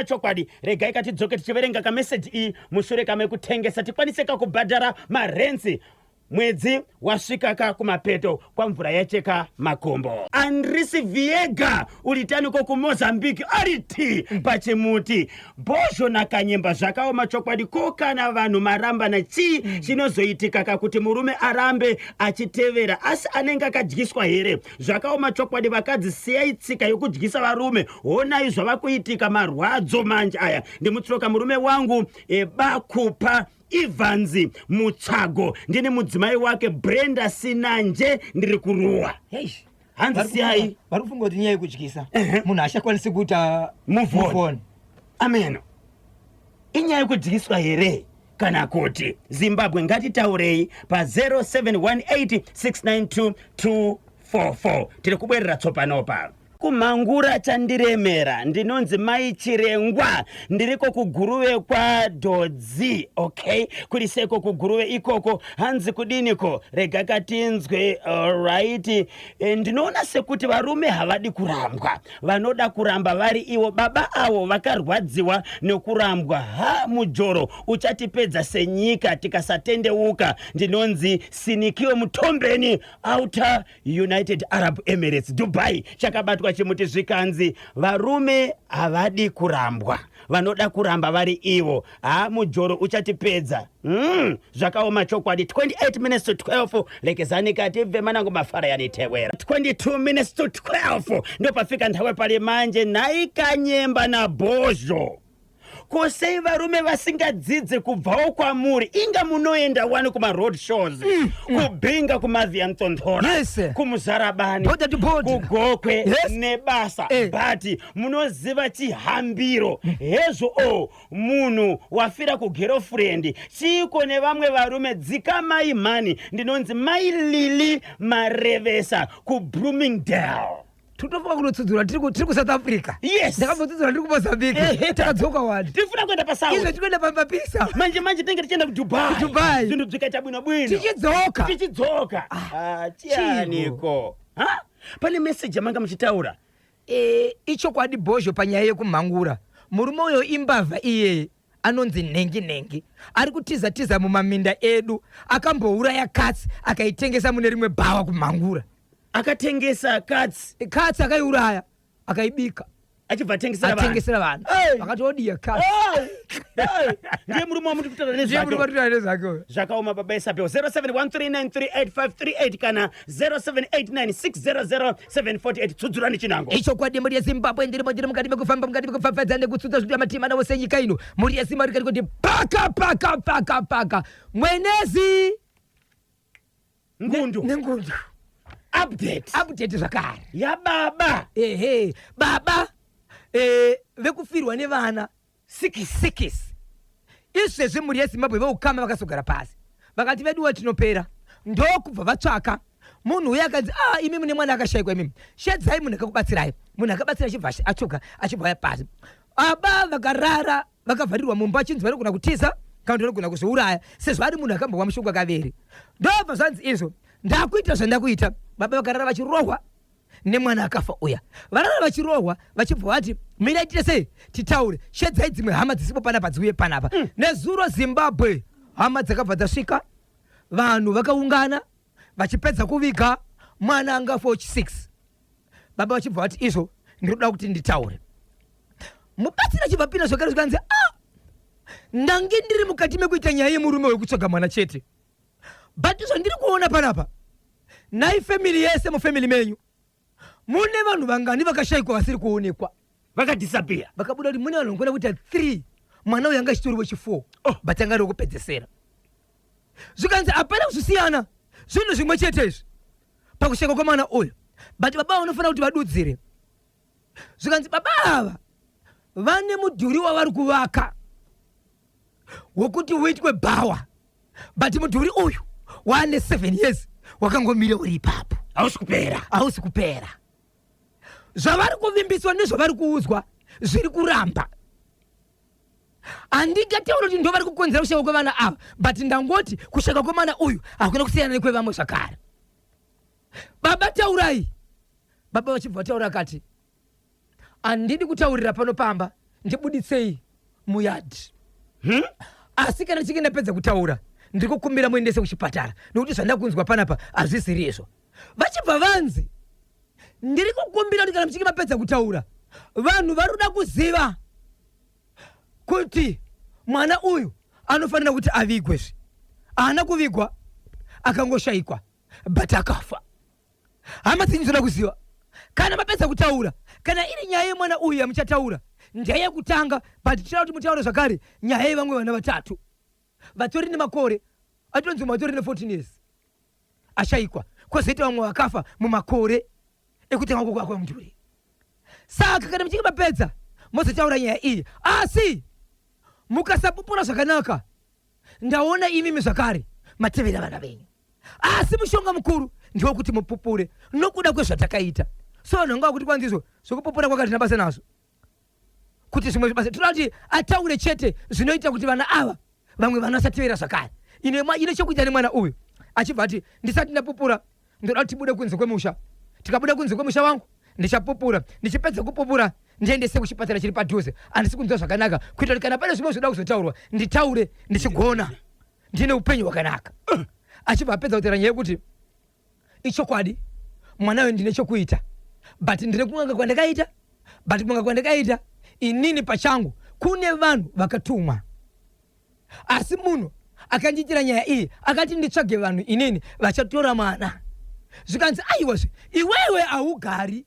chokwadi. Regai katidzoke tichiverenga ka message iyi mushure kame kutengesa tikwanise kubhadhara marensi mwedzi wasvikaka kumapeto kwa mvura yacheka makombo. Andrisi Viega ulitaniko ku Mozambique ariti pachimuti Bozho na Kanyemba zvakaoma chokwadi ko kana vanhu maramba na chi chinozoitika kakuti murume arambe achitevera asi anenge akadyiswa here. Zvakaoma chokwadi vakadzi siyai tsika yokudyisa varume. Honai zvavakuitika marwadzo manje aya. Ndimutsoka murume wangu Bakupa Ivanzi Mutsago ndini mudzimai wake Brenda Sinanje ndiri kuruwa. Hanzi siyai varufunga kuti nyaya yekudyisa munhu achakwanisi kuita move on. Ameno inyaya yekudyiswa here kana kuti Zimbabwe ngatitaurei pa 0718692244 tiri kubwerera tsopanopa. Kumangura chandiremera ndinonzi Mai Chirengwa ndiriko kuguruve kwa Dodzi. Okay, kuriseko kuguruve ikoko hanzi kudiniko rega katinzwe. Alright, ndinoona sekuti varume havadi kurambwa, vanoda kuramba vari ivo baba avo vakarwadziwa nekurambwa. Mujoro uchatipedza senyika tikasatendeuka. Ndinonzi Sinikiwe Mutombeni Outer United Arab Emirates Dubai chakabatwa chimuti zvikanzi varume havadi kurambwa, vanoda kuramba vari ivo. Mujoro uchatipedza. Zvakaoma chokwadi. 28 minutes to 12 lekezani kati vemanangu mafara yanitewera. 22 minutes to 12 ndopafika nthawe pali manje. Nhai Kanyemba na Bozho kosei varume vasingadzidze kubvawo kwamuri, inga munoenda wani kuma road shows kubhinga kumavhiya mtontora kumuzarabani kugokwe nebasa but munoziva chihambiro hezvo munhu wafira kugirlfriend chiko nevamwe varume dzika mai mhani. Ndinonzi Mai Lili Marevesa kuBloomingdale. Tutofuka kunotsudzura tiri ku South Africa. Yes. Ndakambotsudzura ndiri ku Mozambique. Takadzoka wadi. Tifuna kuenda pa South. Izvo tikuenda pamapisa. Manje tinenge tichienda ku Dubai. Zvinhu zvikaita bwino. Tichidzoka. Chianiko. Pane message yamanga muchitaura. Ichokwadi Bozho panyaya yekumhangura. Murume uyo imbavha iye anonzi Nengi ari kutiza mumaminda edu, akambouraya katsi akaitengesa mune rimwe bhawa kumhangura. Akatengesa katsi akaiuraya akaibika achibva atengesera vanhu vakati odiya katsi. Ndiye murume wamuti kutaura nezvake. Zvakaoma baba Isabel. 0713938538 kana 0789600748. Tsudzurani chinango icho kwadi muri yeZimbabwe. ndiri mukati mekufamba mekufafadza nekutsudza zvkuti matima navo senyika ino. Muri yeZimbabwe rikati kuti paka mwenezi ngundu update zvakare ya baba. Baba vekufirwa nevana 6 izvezvi muri yeZimbabwe voukama vakazogara pasi vakati veduwa tinopera. Ndokubva vatsvaka munhu uye akanzi imi mune mwana akashayikwa imimi, shedzai munhu akakubatsirai. Munhu akabatsira achibva atsvuka achibva pasi. Aba vakarara vakavharirwa mumba achinzi vanogona kutiza kana kuti vanogona kuzouraya sezvo ari munhu akambowa mushonga kaveri. Ndobva zvanzi izvo ndakuita zvandakuita. Baba vakarara vachirohwa nemwana akafa uya. Varara vachirohwa vachibva vati miraitire sei titaure, shedzai dzimwe hama dzisipo panapa dziuye panapa. Nezuro Zimbabwe hama dzakabva dzasvika, vanhu vakaungana vachipedza kuviga mwana angafa 6. Baba vachibva vati izvo ndinoda kuti nditaure. Mubatsira chibva pina zvakare zvikanzi ndange ndiri mukati mekuita nyaya yemurume wekutsvaga mwana chete, but izvo ndiri kuona panapa nai family yese mufamily menyu mune vanhu vangani vakashayikwa vasiri kuonekwa, vakadisappear. Vakabuda kuti mune vanhu vanogona kuita 3, mwana uyu anga chitori wechi4 but anga rokupedzesera. Zvikanzi hapana kuzvisiyana zvinhu zvimwe chete izvi pakushayikwa kwemwana uyu, but baba vanofanira kuti vadudzire. Zvikanzi baba ava vane mudhuri wavari kuvaka wokuti uitwe bhawa, but mudhuri uyu waane 7 years wakangomira uri ipapo, hausi kupera. Zvavari kuvimbiswa nezvavari kuudzwa zviri kuramba. Handingataura kuti ndo vari kukonzera kushayikwa kwevana ava, but ndangoti kushayikwa kwemwana uyu hakuna kusiyana nekwevamwe zvakare. Baba taurai. Baba vachibva vataura akati handidi kutaurira pano pamba, ndibuditsei muyadhi. Asi kana ndichinge ndapedza kutaura ndikukumbira muendese kuchipatala nekuti zvandakunzwa panapa hazvisiriizvo. Vachibva vanzi ndiri kukumbira kuti kana mchinge mapedza kutaura vanhu vari kuda kuziva kuti mwana uyu anofanira kuti avigwezve. Haana kuvigwa, akangoshayikwa but akafa. Hama dzinyu dzinoda kuziva kana mapedza kutaura, kana iri nyaya yemwana uyu yamuchataura ndiyaya yekutanga but tichida kuti mutaure zvakare nyaya yevamwe vana vatatu vatori nemakore atonzi vatori ne14 years ashayikwa, kwozoita vamwe vakafa mumakore ekutanga kwakwa mudhuri. Saka kana muchinge mapedza mozotaura nyaya iyi, asi mukasapupura zvakanaka ndaona imimi zvakare matevera vana venyu. Asi mushonga mukuru ndewekuti mupupure nokuda kwezvatakaita. So vanhu vanga kuti kwanzizvo zvokupupura kwakati nabasa nazvo kuti zvimwe basa toda kuti ataure chete zvinoita kuti vana ava vamwe vana vasatevera zvakare. Ine chekuita nemwana uyu achibva ati ndisati ndapupura ndoda kuti tibude kunze kwemusha. Tikabuda kunze kwemusha wangu ndichapupura, ndichipedza kupupura ndiendese kuchipatara chiri padhuze. Handisi kunzwa zvakanaka kuita kuti kana pane zvimwe zvoda kuzotaurwa nditaure ndichigona ndine upenyu hwakanaka. Achibva apedza kutaura nyaya yekuti ichokwadi mwana uyu ndine chokuita but ndine kun'anga kwandakaita, but kun'anga kwandakaita inini pachangu kune vanhu vakatumwa. Asi munhu akandiitira nyaya iyi akati nditsvage vanhu inini vachatora mwana. Zvikanzi aiwazve iwewe haugari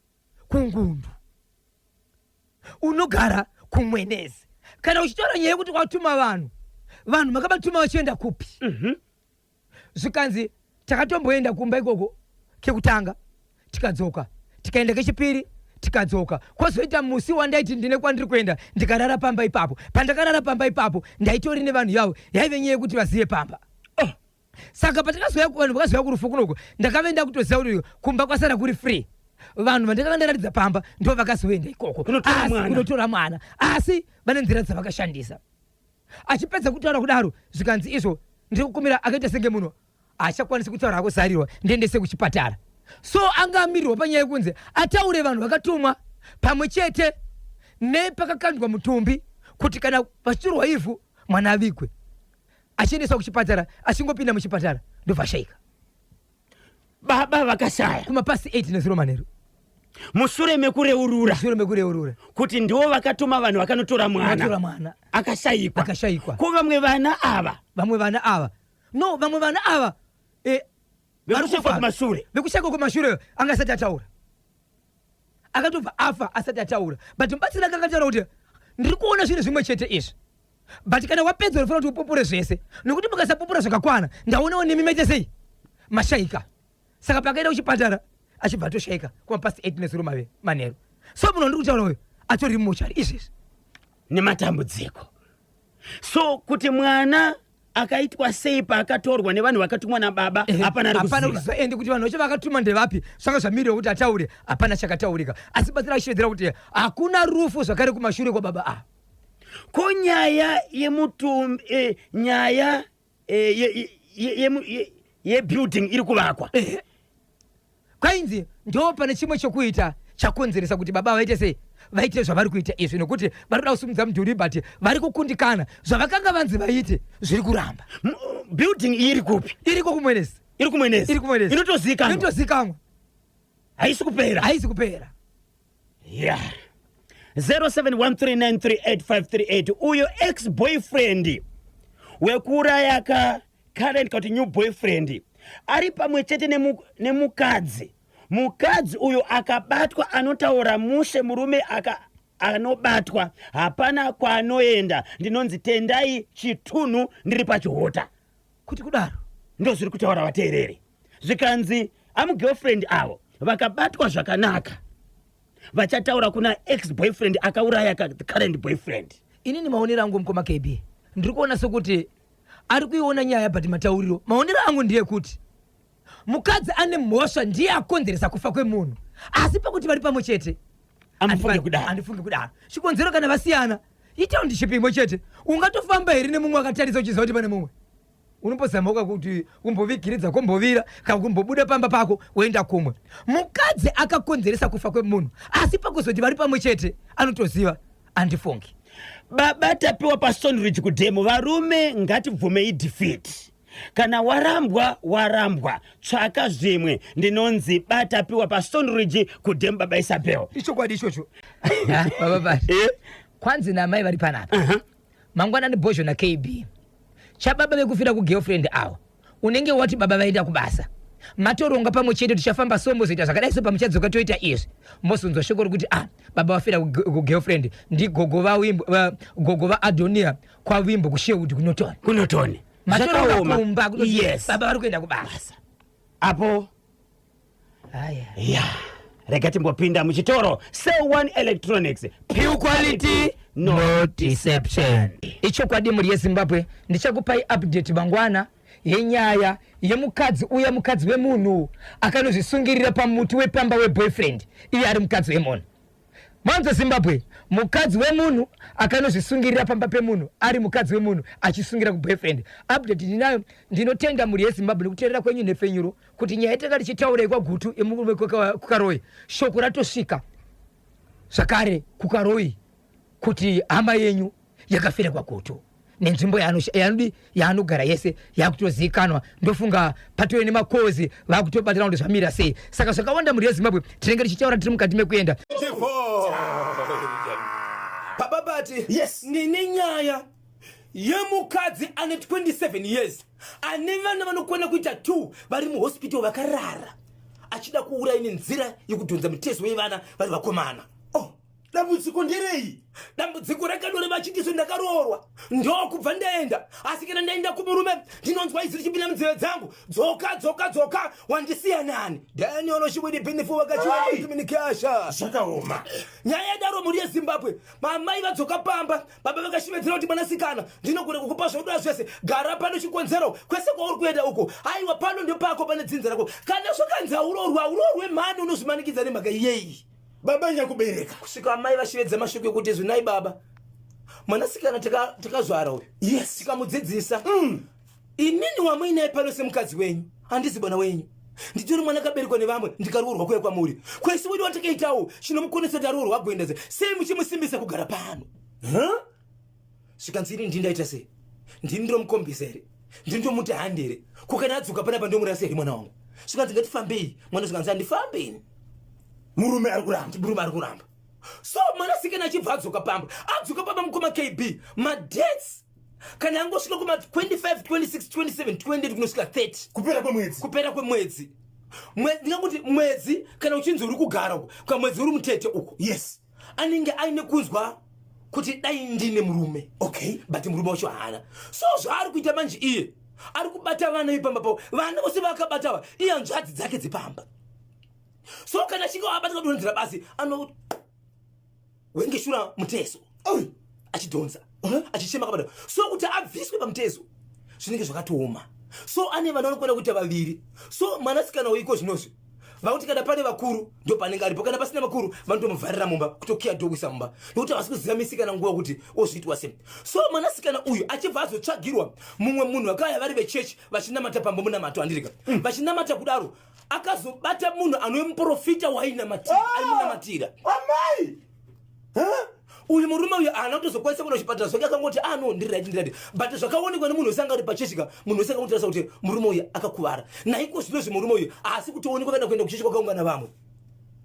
kungundu, unogara kumwenezi. Kana uchitora nyaya yekuti kwatuma vanhu makavatuma vachienda kupi? Zvikanzi takatomboenda kumba ikoko kekutanga tikadzoka, tikaenda kechipiri tikadzoka, kwozoita musi wandaiti ndine kwandiri kuenda ndikarara pamba ipapo. Pandakarara pamba ipapo ndaitori nevanhu yavo yaive nyaya yekuti vazive pamba. Saka patakazouya vanhu vakazouya kurufu kunoko ndakavenda kutoziva kuti kumba kwasara kuri free. Vanhu vandakanga ndaratidza pamba ndo vakazoenda ikoko kunotora mwana, asi vane nzira dzavakashandisa. Achipedza kutaura kudaro zvikanzi izvo ndiri kukumira akaita senge munhu achakwanisi kutaura akuzarirwa ndiendese kuchipatara. So angamirirwa panyaya yekunze ataure vanhu vakatumwa pamwe chete nepakakandwa mutumbi kuti kana pachitorwa ivhu mwana avigwe. Achiendeswa kuchipatara, achingopinda muchipatara ndobva ashayika. Baba vakashaya kumapasi 8 nezero manheru mushure mekureurura kuti ndiwo vakatuma vanhu vakanotora mwana akashayikwa. Ko vamwe vana ava no, vamwe vana ava vekushayikwa kumashure anga asati ataura, akatobva afa asati ataura. But mubatsiri akataura kuti ndiri kuona zvinhu zvimwe chete izvi, but kana wapedza unofanira kuti upupure zvese, nokuti mukasapupura zvakakwana ndaonawo nemi maite sei mashayika. Saka pakaenda kuchipatara achibva atoshayika kumapasi 8 nezero manheru. So munhu ndiri kutaura uyu atori mumochari izvezvi nematambudziko. So kuti mwana akaitwa sei paakatorwa nevanhu vakatumwa nababa hapana kuziva. Ende kuti vanhu vacho vakatuma ndevapi zvanga zvamirira kuti ataure hapana chakataurika. Asi batsira achivedzera kuti hakuna rufu zvakare kumashure kwababa ava. Ko nyaya yemutumbi nyaya yebuilding iri kuvakwa kwainzi ndo pane chimwe chokuita chakonzeresa kuti baba vaite sei vaite zvavari kuita izvi, nokuti vari kuda kusumudza mudhuri but vari kukundikana zvavakanga vanzi vaite zviri kuramba. Building iri kupi? Iriko kumwenezi. Inotozikanwa haisi kupera. Yeah. 0713938538 uyo ex-boyfriend wekuuraya current kuti new boyfriend ari pamwe chete nemukadzi. Mukadzi uyo akabatwa anotaura mushe murume anobatwa hapana kwaanoenda. Ndinonzi tendai chitunhu ndiri pachihota. Kuti kudaro ndo zviri kutaura vateereri. Zvikanzi amugirlfriend avo vakabatwa zvakanaka vachataura kuna ex-boyfriend akauraya current boyfriend. Inini maonero angu mukoma KB ndiri kuona sekuti ari kuiona nyaya but matauriro maonero angu ndiye kuti mukadzi ane mhosva ndiye akonzeresa kufa kwemunhu, asi pakuti vari pamwe chete andifunge kudaro. Chikonzero kana vasiyana itawo ndi chipimo chete. Ungatofamba here nemumwe akatarisa uchiziva kuti pane mumwe unombozama kuti umbovigiridza kombovira kana kumbobuda pamba pako woenda kumwe. Mukadzi akakonzeresa kufa kwemunhu, asi pakuzoti vari pamwe chete anotoziva andifungi. Baba tapiwa paStone Ridge kudhemo varume ngativhumei defeat. kana warambwa tsvaka zvimwe ndinonzi bata piwa paStone Ridge kudhemba baba Isabel. Ichokwadi ichocho. Baba bati. Kwanzi na mai vari panapa. Mangwana ni Bosho na KB. Chababa vekufira ku girlfriend awo. Unenge wati baba vaenda kubasa. Matoronga pamwe chete tichafamba sombo zita zvakadai so pamuchadzoka toita izvi. Mosonzwa shoko rokuti baba vafira ku girlfriend ndi gogo va Adonia kwa wimbo kuSherwood kunotoni. Matoroka yes. Baba vari kuenda kubasa. Apo yeah. Rega timbopinda muchitoro Cell One Electronics, pure quality no deception. Ichokwadi muri yeZimbabwe ndichakupai update bangwana yenyaya yemukadzi uya mukadzi wemunhu akanozvisungirira pamuti wepamba weboyfriend iye ari mukadzi wemunhu. Mwanzo Zimbabwe mukadzi wemunhu akanozvisungirira pamba pemunhu ari mukadzi wemunhu achisungira kuboyfriend. Update ndinayo ndinotenda muri yeZimbabwe nekuteerera kwenyu nefenyuro kuti nyaya yatanga tichitaura kwagutu emurume kukaroyi shoko ratosvika zvakare kukaroyi kuti hama yenyu yakafira kwagutu nenzvimbo yaanogara yese yakutozikanwa. Ndofunga patove nemakozi vakutobatana kuti zvamira sei. Saka zvakawanda muri yeZimbabwe tinenge tichitaura tiri mukati mekuenda. Baba bati yes nine nyaya yemukadzi ane 27 years ane vana vanokwana kuita 2 vari muhospital vakarara achida kuuraya nenzira yekudhonza mutezo wevana vari vakomana. Dambudziko nderei? Dambudziko rakadoreva chitiso ndakaroorwa ndokubva ndaenda asi kana ndaenda kumurume ndinonzwa izwi richipinda munzeve dzangu dzoka wandisiya nani Daniel Oshibwidi Binifu wakachiwa Dominikasha zvakaoma. nyaya yadaro muri yeZimbabwe mamai vadzoka pamba baba vakashimedzera kuti mwanasikana ndinogona kukupa zvokuda zvese gara pano chikonzero kwese kwauri kuenda uko aiwa pano ndio pako pane dzinza rako kana zvakanza urorwe mhani unozvimanikidza nemhaka iyeyi. Baba nyakubereka kusvika mai vashivedza mashoko ekuti zvinai baba mwanasikana takazvara uyu yes tikamudzidzisa inini wamuinai pano semukadzi wenyu handisi bwana wenyu nditori mwana akaberekwa nevamwe ndikaroorwa kuya kwamuri kwese wedu watakaitawo chinomukonesa kuti aroorwa agoendeze sei muchimusimbisa kugara pano svikanziri ndindaita sei ndini ndomukombisa here ndini ndomuti handi here kukana adzoka panapa ndomurasa here mwana wangu svikanzi ngatifambei mwana svikanzi handifambeni murume ari kuramba so mwanasikana achibva adzoka pamba mukoma KB madates kana angosvika kuma 25 26 27 28 kunosvika 30 kupera kwemwedzi ndingakuti mwedzi kana uchinzi uri kugara uko kwa mwedzi uri mutete uko yes anenge aine kunzwa kuti dai ndine murume okay but murume wacho haana so zvaari kuita manje iye ari kubata vana ipamba pavo vana vose vakabatawa iye hanzvadzi dzake dzepamba. So kana chinga wabata kudonzera basi wenge shura mutezo achidonza achichema kabada so kuti abviswe pamutezo zvinenge zvakatooma so ane vana vanokwana kuita vaviri so mwanasikana uiko zvinozvi vakuti kana pane vakuru ndo panenge aripo kana pasina vakuru vanotomuvharira mumba kutokiya dhokuisa mumba nokuti havasi kuziva misikana nguva kuti ozviitwa sei. So mwanasikana uyu achibva azotsvagirwa mumwe munhu vakaya vari vechechi vachinamata pambo munamato handirika vachinamata kudaro akazobata munhu anomuprofita wainamatira amai uyu murume uyu haana kutozokwanisa kuenda kuchipatara zvake akangoti no ndiriraiti but zvakaonekwa nemunhu wesanga ari pacheshika munhu wesanga kutarisa kuti murume uyu akakuvara naiko zvinozvi murume uyu asi kutoonekwa kana kuenda kuchechi kwakaungana vamwe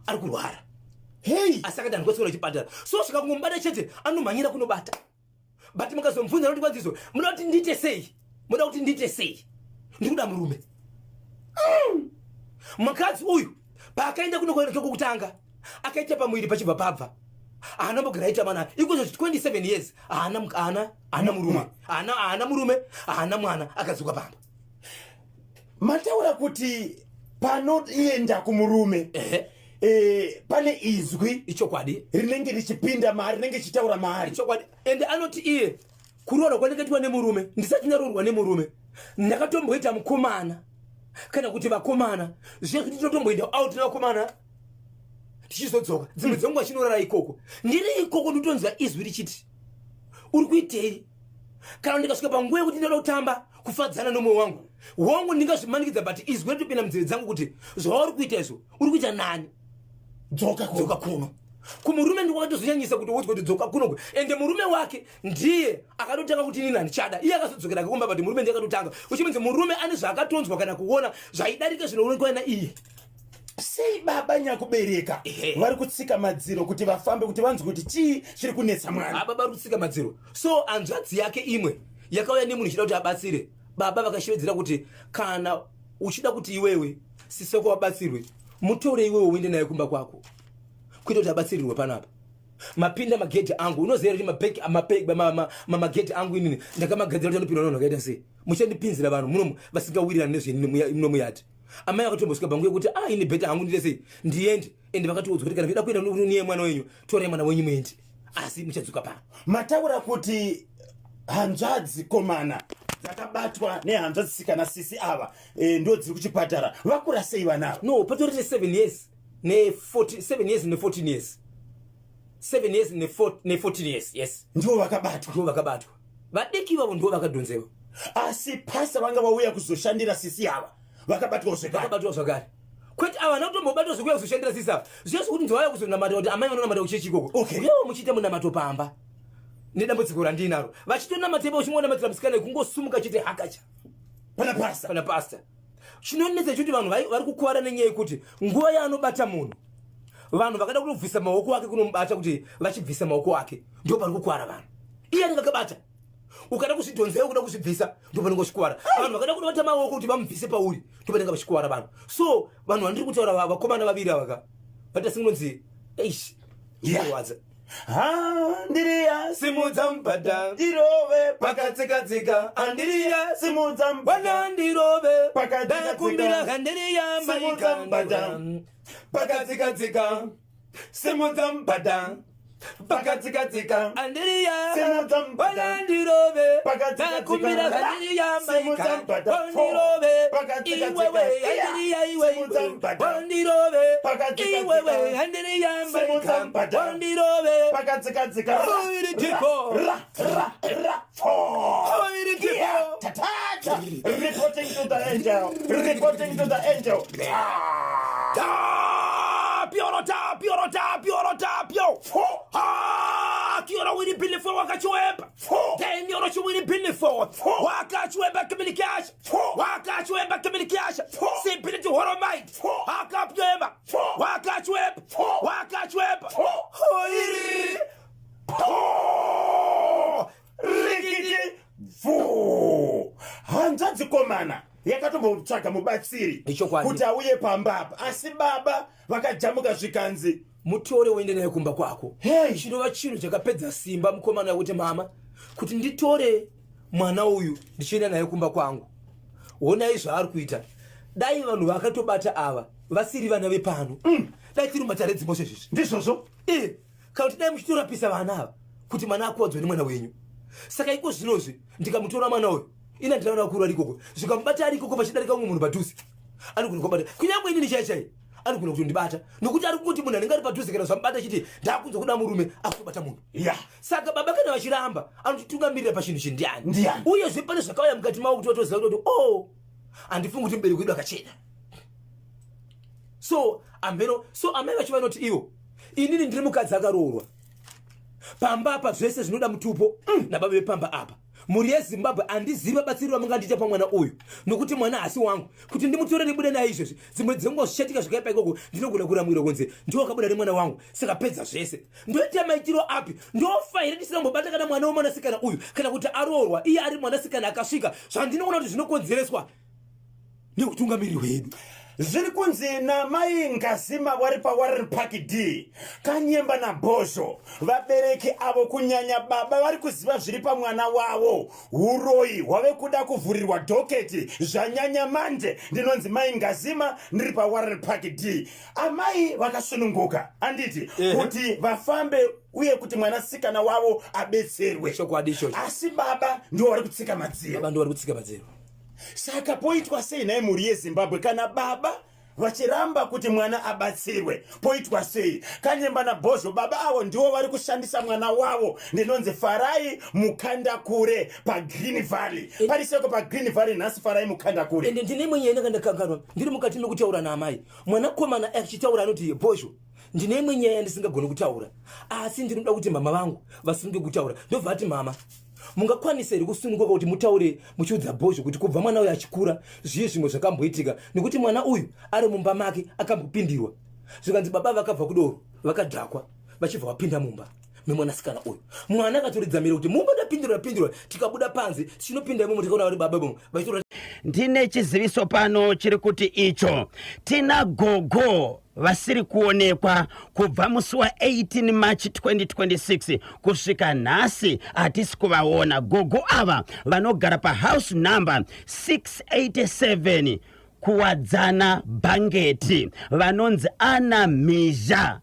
ari kurwara hey asi akati handikwanisa kuenda kuchipatara so svika kungomubata chete anomhanyira kunobata but mukazomubvunza noti kwanziso muda kuti ndiite sei ndikuda murume mukadzi uyu paakaenda kunokuoneka kwokutanga akaita pamwiri pachibva pabva haana mbogara aita mana ikozo 27 years haana murume haana mwana akadzoka pamba. Mataura kuti panoenda kumurume pane izwi ichokwadi rinenge richipinda maari rinenge chitaura maari ichokwadi ende anoti iye kuroorwa kwanekaitwa nemurume ndisati ndaroorwa nemurume ndakatomboita mukomana kana kuti vakomana zvekuti tinotomboenda out nevakomana tichizodzoka dzimwe dzenguva chinorara ikoko ndiri ikoko ndotonzwa izwi richiti uri kuitei kana ndikasvika panguva yekuti ndinoda kutamba kufadzana nomwoyo wangu ndingazvimanikidza but izwi ritopinda munzeve dzangu kuti zvauri kuita izvo uri kuita nani dzoka kuno kumurume ndiko akatozonyanyisa kuti woti dzoka kuno ende murume wake ndiye akatotanga kuti nini ndichada iye akazodzokera kukumba kuti murume ndiye akatotanga uchimenze murume ane zvakatonzwa kana kuona zvaidarika zvinoonekwa na iye sei baba nyakubereka vari kutsika madziro kuti vafambe kuti vanzwe kuti chii chiri kunetsa mwana baba vari kutsika madziro so anzvadzi yake imwe yakauya nemunhu ichida kuti abatsire baba vakashevedzera kuti kana uchida kuti iwewe sisoko wabatsirwe mutore iwewe uende naye kumba kwako kuita kuti abatsirirwe panapa mapinda magedhi angu unoziva kuti magedhi angu inini ndakamagadzira kuti anopinda vanhu vakaita sei muchandipinzira vanhu muno vasingawirirani nezvemuno muyati amai akatombosvika pangu yekuti ini bhedha hangu ndite sei ndiende ende vakatiudzwa kuti kana vida kuenda niye mwana wenyu torai mwana wenyu muende asi muchadzoka pano mataura kuti hanzvadzi komana dzakabatwa nehanzvadzi sikana sisi ava ndo dziri kuchipatara vakura sei vanavo no patorite 7 years ne 14 years 7 years ne 14 years yes ndo vakabatwa vadiki ivavo ndo vakadhonzewa asi pasa vanga vauya kuzoshandira sisi ava vakabatwa zvakare kwete ava nakutombobatwa zvekuya kuzoshandira sisi ava zviyezvo kuti ndivauya kuzonamata kuti amai vanonamata kuchechikoko uyewo muchiita munamato pamba nedambudziko randinaro vachitonamatepa uchingonamatira musikana kungosumuka chete hakacha pana pasta chinonetsa chekuti vanhu vari kukwara nenyaya yekuti nguva yaanobata munhu vanhu vakada kutobvisa maoko ake kunomubata kuti vachibvisa maoko ake ndo pari kukwara vanhu iye anenge akabata ukada kuzvidhonzea ukuda kuzvibvisa ndo panenge vachikwara vanhu vakada kutobata maoko kuti vamubvise pauri ndo panenge vachikwara vanhu so vanhu vandiri kutaura vakomana vaviri avaka vata singonzi eish inorwadza Andiriya simudza mubhadha irove pakatsikadzika andiriya simudza wana ndirove Pakatsikadzika. dakumbira handiriya Simudza mubhadha pakatsikadzika simudza mubhadha pakatsikadzika andiriya Simudza mubhadha. wana ndirove Pakatsikadzika. dakumbira handiriya Simudza mubhadha. wandirove Pakatsikadzika. iwewe handiriya Simudza iwewe mubhadha. wandirove Pakatsikadzika. iwewe handiriya Simudza mubhadha. wandirove pakatsikadzika Oiri tipo. Oiri tipo. Tatacha. Reporting to the angel. Reporting to the angel. Kiora wini bili for wakachueba. Then yoro chu wini bili for. Wakachueba communication. Wakachueba communication. Simply to horomite. Hakachueba. Wakachueba. Wakachueba. Oiri. Rikiti fu. Hanzvadzi komana yakatombotsvaga mubatsiri Ichokwadi. kuti auye pamba apa asi baba vakajamuka zvikanzi mutore uende naye kumba kwako Hey. chinova chinhu chakapedza simba mukomana wekuti mama kuti nditore mwana uyu ndichienda naye kumba kwangu honai zvaari kuita dai vanhu vakatobata ava vasiri vana vepano dai tiri matare dzimbo sezvizvi ndizvozvo kana kuti dai muchitorapisa vana ava kuti mwana akuwadzwe nemwana wenyu saka iko zvinozvi ndikamutora mwana uyu ina ndiraona vakuru ari ikoko zvikamubata ari ikoko pachidarika umwe munhu padhuze anogona kubata kunyange inini chaichai anogona kutondibata nokuti ari kungoti munhu anenge ari padhuze kana zvamubata chiti ndakunzwa kuda murume akutobata munhu saka baba kana vachiramba anotitungamirira pachinhu chindiani Ndiani? uyezve pane zvakauya mukati mavo kuti vatoziva kuti handifungi kuti mubereki wedu akachena so amai vacho vanoti ivo inini ndiri mukadzi akaroorwa pamba apa zvese zvinoda mutupo nababa vepamba apa mhuri yezimbabwe handizivi vabatsiri vamungandiita pamwana uyu nokuti mwana hasi wangu kuti ndimutore ndibude naye izvezvi dzimwe dzenguva zvichatika zvakaipa ikoko ndinogona kuramwira kunze ndiwo akabuda nemwana wangu saka pedza zvese ndoita maitiro api ndofaira ndisirambobata kana mwana womwanasikana uyu kana kuti aroorwa iye ari mwanasikana akasvika zvandinoona kuti zvinokonzereswa neutungamiriri hwedu zviri kunzi namai ngazima vari pawarren park d kanyemba nabhozho vabereki avo kunyanya baba vari kuziva zviri pamwana wavo uroyi hwave kuda kuvhurirwa dhoketi zvanyanya manje ndinonzi mai ngazima ndiri pawarren park d amai vakasununguka anditi kuti vafambe uye kuti mwanasikana wavo abetserwe chokwadi ichocho asi baba ndiwo vari kutsika madziro baba ndo vari kutsika madziro saka poitwa sei naye mhuri yezimbabwe kana baba vachiramba kuti mwana abatsirwe poitwa sei kanyemba nabhozho baba avo ndivo vari kushandisa mwana wavo ndinonzi farai mukandakure pagreen valley pariseko pagreen valley nhasi farai mukandakure ende ndine imwe nyaya ndakandakanganwa ndiri mukati mekutaura naamai mwanakomana achitaura anoti bhozho ndine imwe nyaya ndisingagoni kutaura, asi ndinoda kuti mama vangu vasunge kutaura. Ndobva ati mama, mungakwanisa here kusununguka kuti mutaure muchiudza Bhozho kuti kubva mwana uyu achikura zviye zvimwe zvakamboitika, nekuti mwana uyu ari mumba make akambopindirwa. Zvikanzi baba vakabva kudoro vakadhakwa vachibva vapinda mumba memwanasikana uyu. Mwana akatoridza miro kuti mumba ndapindirwa, tikabuda panze tichinopinda imomo tikaona vari baba bomo vachitora. Ndine chiziviso pano chiri kuti icho tina gogo vasiri kuonekwa kubva musi wa 18 March 2026 kusvika nhasi hatisi kuvaona. Gogo ava vanogara pahouse number 687 kuwadzana Bangeti, vanonzi Ana Mhizha,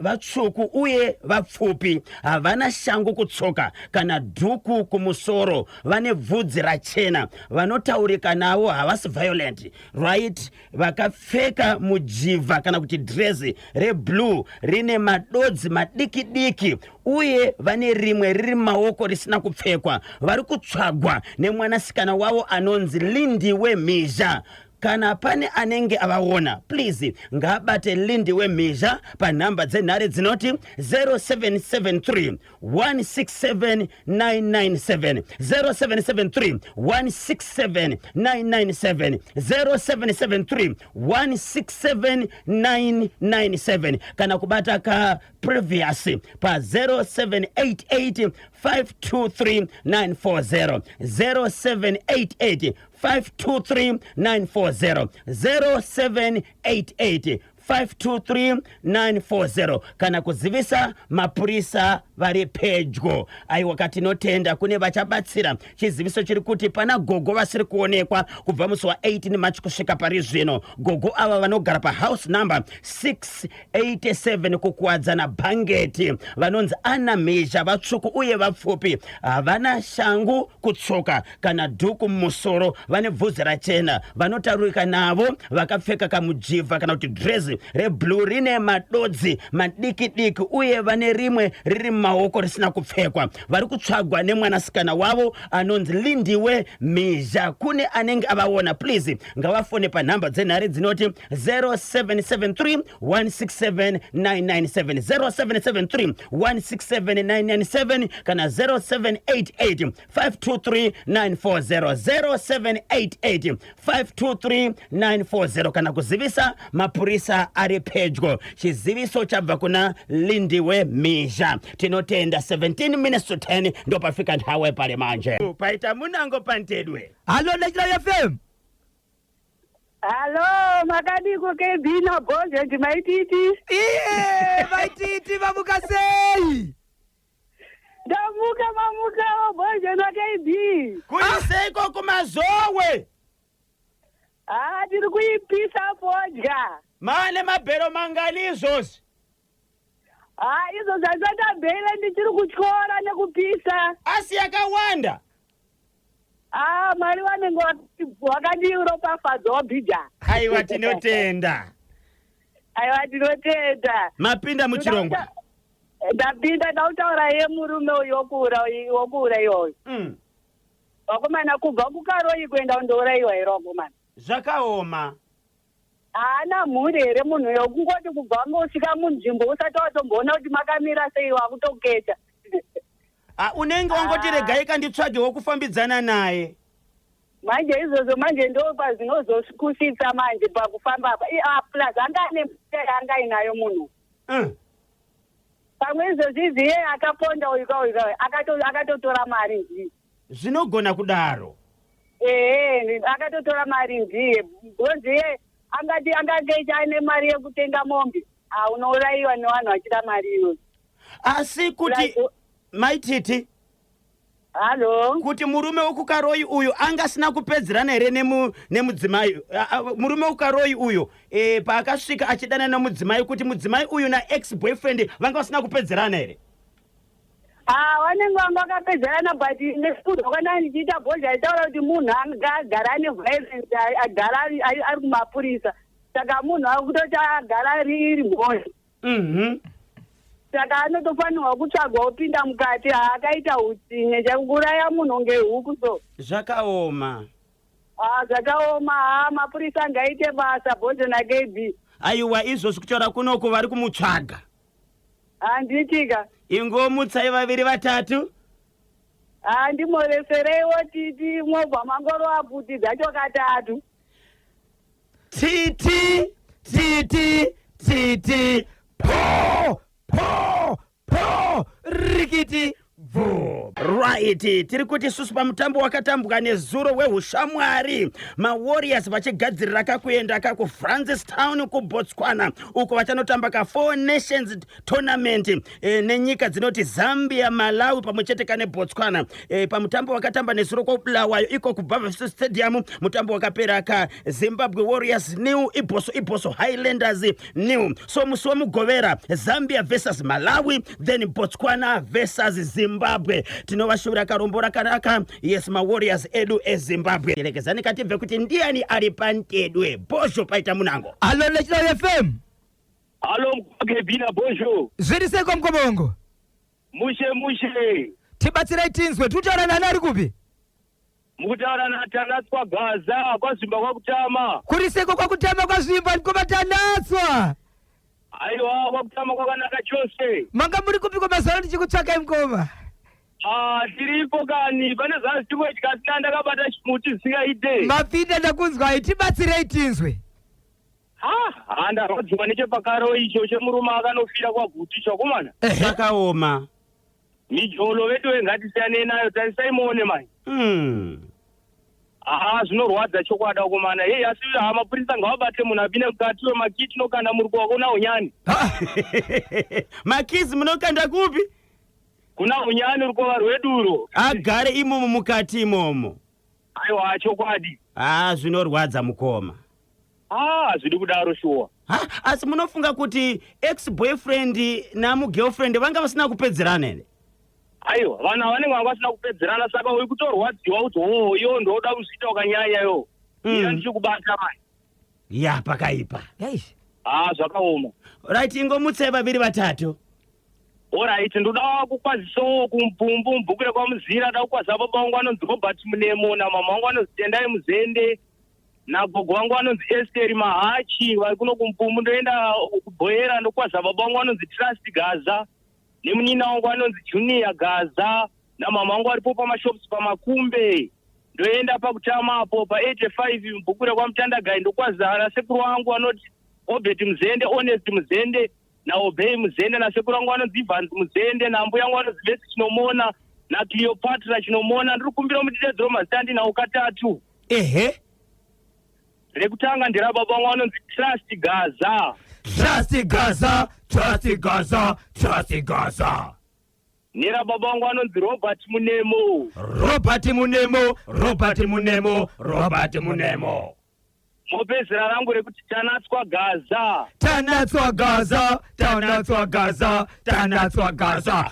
vatsvuku uye vapfupi, havana shangu kutsoka kana dhuku kumusoro, vane bvudzi rachena, vanotaurika navo havasi violent, right? Vakapfeka mujivha kana kuti drezi reblue rine madodzi madiki-diki, uye vane rimwe riri maoko risina kupfekwa. Vari kutsvagwa nemwanasikana wavo anonzi Lindiwe Mhizha. Kana pane anenge avaona, please ngabate Lindiwe Mhizha panhamba dzenhare dzinoti 0773 167 997, 0773 167 997, 0773 167 997, kana kubata ka previous pa 0788 523 940, 0788 523 940, 0788 523 940, kana kuzivisa mapurisa vari pedyo. Aiwa, katinotenda kune vachabatsira. Chiziviso chiri kuti pana gogo vasiri kuonekwa kubva musi wa 18 March kusvika pari zvino. Gogo ava vanogara pahouse number 687 kukuwadzana Bangeti, vanonzi Ana Mhizha, vatsvuku uye vapfupi, havana shangu kutsoka kana dhuku mumusoro, vane bvudzi rachena, vanotaurika navo vakapfeka kamujivha kana kuti drezi reblue rine madodzi madiki-diki, uye vane rimwe riri maoko risina kupfekwa. Vari kutsvagwa nemwanasikana wavo anonzi Lindiwe Mhizha. Kune anenge avaona, please ngavafone panhamba dzenhare dzinoti 0773 167 997, 0773 167 997, kana 0788 523 940, 0788 523 940, kana kuzivisa mapurisa ari pedyo. Chiziviso chabva kuna Lindiwe Mhizha. Tinotenda 17 minutes to 10 ndo pafika nthawe pale manje. Paita munango pantedwe. Halo National FM. Halo, makadiko KB na Bhozho ndimaititi. Maititi mamuka sei. Ndamuka Bhozho na KB. Kuiseiko kumazowe. Tiri kuipisa podya. Mane mabhero mangani izvozvi. Izvo zvasatabhela ndichiri kutyora nekupisa. Asi yakawanda. Mwari vanenge wakandiropafadza wabhidha. Aiwa, tinotenda. Mapinda muchirongwa. Ndapinda ndautaura yemurume wokuura iyoyo. Wakomana kubva kukaroyi kuenda kundourayiwa here wakomana. Zvakaoma. Haana mhuri here munhu yokungoti kubva ngosvika munzvimbo usati watomboona kuti makamira sei wakutoketa. Unenge wangoti regai kanditsvage wokufambidzana naye. Manje izvozvo manje ndo pazvinozoskusisa manje pakufamba plus anga ane mhuri anga inayo munhu. Pamwe izvozvi iye akaponda uika akatotora mari ndiye. Zvinogona kudaro. Akatotora mari ndiye. Bhoziye angati aine mari yekutenga mombe. Unourayiwa nevanhu vachida mari iyoyo. Asi kuti maititi. Halo. Kuti murume wokukaroyi uyu angasina kupedzerana here nemudzimai. Murume wokukaroyi uyu paakasvika achidana nemudzimai kuti mudzimai uyu na ex-boyfriend vanga vasina kupedzerana here. Vanenge vanga vakapedzerana, but nesudwa kana ndichiita Bhozho aitaura kuti munhu agara ane violence, agara ari kumapurisa. Saka munhu akutoti agara iri mhosva. Saka anotofanirwa kutsvagwa opinda mukati. Akaita utsinye chakuuraya munhu ngehuku so. Zvakaoma. Zvakaoma. Mapurisa angaite basa Bhozho naKB. aiwa izvozvi kuchora kunoku vari kumutsvaga. Handitika. Ingomutsai vaviri vatatu. Handimoresereiwo titi mwobva mangoro aputi dzacho katatu. Titi, titi, titi, po rikiti bvu. Right, tiri kuti susu pamutambo wakatambuka nezuro wehushamwari, maWarriors vachigadzirira kakuenda kuFrancistown kuBotswana uko vachanotamba ka4 Nations Tournament nenyika dzinoti Zambia, Malawi pamwe chete kaneBotswana. Pamutambo wakatamba nezuro kwaBulawayo iko kuBarvest Stadium, mutambo wakapera ka Zimbabwe Warriors new Iboso Highlanders new. So musi wamugovera Zambia versus Malawi, then Botswana versus Zimbabwe. Tinovashura karombo rakanaka. Yes, maWarriors edu eZimbabwe. Elekezani katibve kuti ndiani ari pantedwe. Bosho paita munango. Alo National FM. Alo mkebina Bosho. Zviri seko mkomongo. Mushe. Tibatsirei tinzwe tutaura nani ari kupi? Mukutaura naTanatswa Gaza kwazvimba kwakutama. Kuri seko kwakutama kwazvimba ndiko Tanatswa. Aiwa kwakutama kwakanaka chose. Manga muri kupi kwa mazano tichikutsvakai mkoma? Tiripo kani pane zvazi chimwe chikasina ndakabata chimuti zvisingaite. Mapinda ndakunzwai tibatsirei tinzwe. Ndarwadziwa nechepakaro icho chemurume akanofira kwaGuti chakomana. Zvakaoma. Mijolo vedu vengatisiyanei nayo tarisaimuone mani. Zvinorwadza chokwadi komana. Hei asi mapurisa ngavabate munhu apinde mukati wemakiti tinokanda muruko wako kuna unyani. Makizi munokanda kupi? Kuna unyani rukova rweduro. Agare imomo mukati imomo. Aiwa chokwadi. Zvinorwadza mukoma. Zviri kudaro shuwa. Asi munofunga kuti ex-boyfriend namugirlfriend vanga vasina kupedzerana ere? Aiwa, vanhu vanenge vanga vasina kupedzerana saka uri kutorwadziwa kuti iyo ndoda kuzviita ukanyanya yo. Ira ndichikubata mai. Ya pakaipa. Zvakaoma. Right, ingomutsai vaviri vatatu. Alright, ndoda kukwazisawo kumpumbu mbukire kwamuzira da kukwaza baba wangu anonzi Robert Munemo namama wangu anonzi Tendai Muzende nagogo wangu anonzi Esther Mahachi vari kuno kumpumbu ndoenda kubhoyera ndokwaza baba wangu anonzi Trust Gaza nemunyina wangu anonzi Junior Gaza namama wangu aripo pamashops pamakumbe ndoenda pakutamapo pa85 mbukire kwamutandagayi ndokwazana sekuru wangu anoti Obert Muzende, Honest Muzende naObey Muzende nasekuru wangu anonzi Evans Muzende nambuya wangu anonzi Vesi Chinomona naCleopatra Chinomona. Ndiri kumbira mutitedzero mazitandi nawo katatu. Rekutanga ndira baba wangu anonzi Trust Gaza. Nera baba wangu anonzi Robert Munemo. Mopezera rangu rekuti Tanatswa Gaza.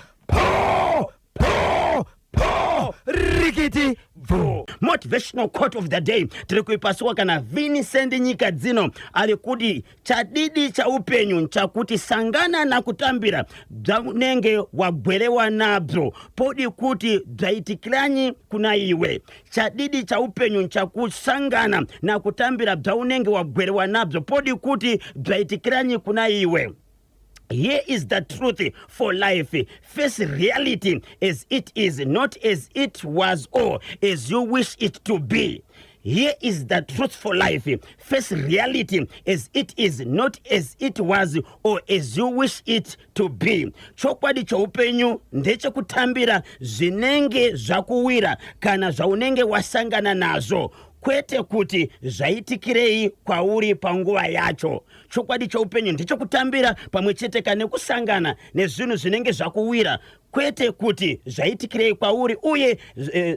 Po rikiti bvu. Motivational quote of the day tiri kuipasiwa kana Vincent nyika dzino ari kuti chadidi cha upenyu nchakuti sangana na kutambira dzaunenge wagwerewa nabzo podi kuti dzaitikirani kuna iwe. Chadidi cha upenyu nchakusangana na kutambira dzaunenge wagwerewa nabzo podi kuti dzaitikirani kuna iwe. Here is the truth for life. Face reality as it is, not as it was or as you wish it to be. Here is the truth for life. Face reality as it is, not as it was or as you wish it to be. Chokwadi cha upenyu ndeche kutambira zvinenge zvakuwira kana zvaunenge wasangana nazo. Kwete kuti zvaitikirei kwauri panguva yacho. Chokwadi choupenyu ndechokutambira pamwe chete kana kusangana nezvinhu zvinenge zvakuwira. Kwete kuti zvaitikirei kwauri uye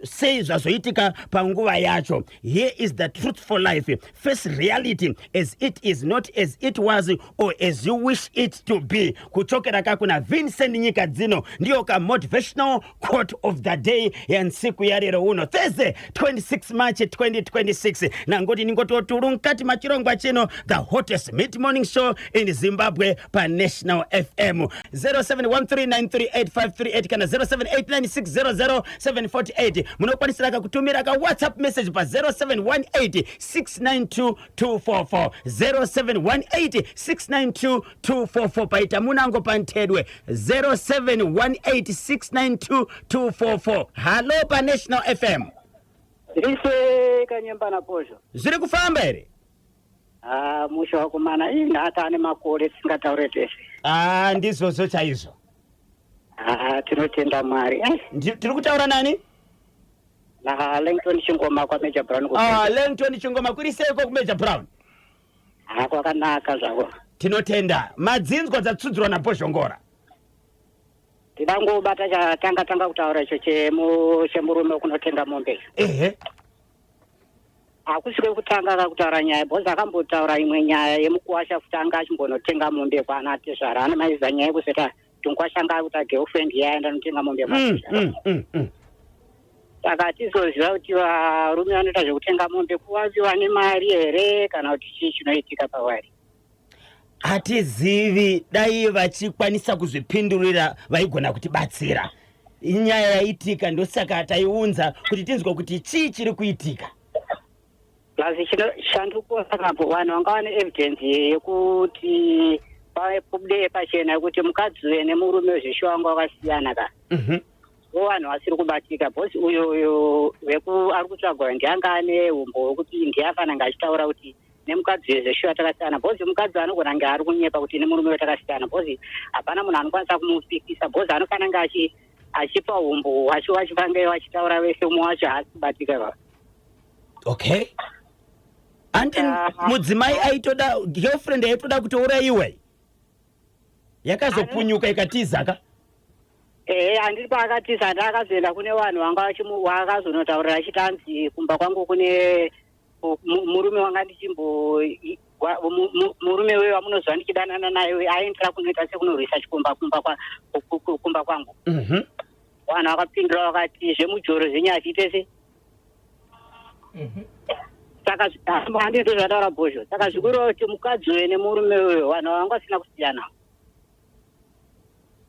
sei zvazoitika panguva yacho. Here is the truth for life. Face reality as it is, not as it was or as you wish it to be. Kuchokera kakuna Vincent nyika dzino ndiyo ka motivational quote of the day yansiku yarero uno Thursday 26 March 2026. Nangoti ningototuru nkati machirongwa chino the hottest mid morning show in Zimbabwe pa National FM 0713938533 0738 kana 0789600748 munokwanisira kutumira ka WhatsApp message pa 0718692244 0718692244 paita munango pantedwe 0718692244. Halo pa National FM. Rise Kanyemba na Posho. Ziri kufamba ere? Musho wakumana ina hata ane makore singataurete. Ndizo chaizo. Tinotenda Mwari. Tiri kutaura nani? Na Langton Chingoma kwa Major Brown. Langton Chingoma kuri seko ku Major Brown. Kwakanaka zvawo. Tinotenda madzinzwa dzatsudzurwa na Posho Ngora. Tidangobata tanga kutaura icho chemurume kunotenga mombe. Akusvike kutanga kutaura nyaya bhozi akambotaura imwe nyaya yemukuwasha kutanga achimbonotenga mombe kwana Tezvara ane maiza nyaya yekuseta tunkwashanga kuti girlfriend yaenda notenga mombe saka tizoziva kuti varume vanoita zvekutenga mombe kuvaviwa nemari here kana kuti chii chinoitika pavari. Hatizivi dai vachikwanisa kuzvipindurira vaigona kutibatsira. Inyaya yaitika ndosaka taiunza kuti tinzwe kuti chii chiri kuitika. Plus chandikuonapo vanhu vanga vane evidence yekuti pabude pachena yekuti mukadzi nemurume zveshuwa vanga vakasiyana ka. Vanhu vasiri kubatika bhosi uyo ari kutsvagwa ndianga ane umbo hwekuti ndiye afananga achitaura kuti nemukadzi wezveshuwa takasiyana bhozi mukadzi anogona nge ari kunyepa kuti nemurume wetakasiyana bhozi hapana munhu anokwanisa kumupikisa bhozi anofananga achipa umbo wachivanga wachitaura vese umwe wacho haasi kubatika ka. Okay. Anti mudzimai aitoda girlfriend aitoda kutouraiwe yakazopunyuka ikatiza ka. Handiri paakatiza ndakazoenda kune vanhu vanga vakazonotaurira achitanzi kumba kwangu kune murume wanga murume wewe wamunozva ndichidanana naye aendera kunoita sekunorwisa chikumba kwangu. Vanhu vakapindura vakati zvemujoro zvenyaya tiitese. Saka handito zvataura Bhozho. Saka zvikuru kuti mukadzi wewe nemurume wewe vanhu vanga vasina kusiyana.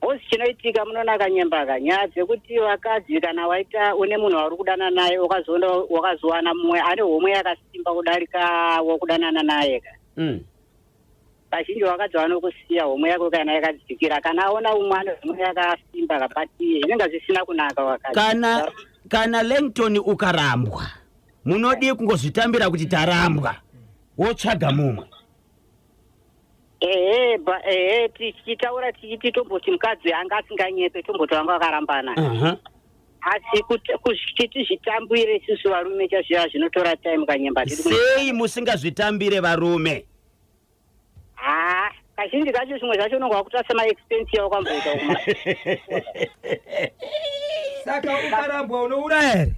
Bhozi chinoitika munoona Kanyemba nyaya dzekuti vakadzi kana waita une munhu wari kudanana naye wakazowana mumwe ane homwe yakasimba kudarika wokudanana naye ka. Kazhinji vakadzi vanokusiya homwe yako kana yakadzikira kana aona umwe ane homwe yakasimba kapati zvinenge zvisina kunaka wakadzi. Kana Langton ukarambwa munodi kungozvitambira kuti tarambwa wotsvaga mumwe. Tichitaura tichiti tomboti mukadzi anga asinganyepe tomboti vanga vakarambana. Asi kuti tizvitambire isusu varume chazviya zvinotora time Kanyemba. Sei musingazvitambire varume? Kazhinji kacho zvimwe zvacho unonga wakuita sema-expense yawakamboita kuma. Saka ukarambwa unouraya here?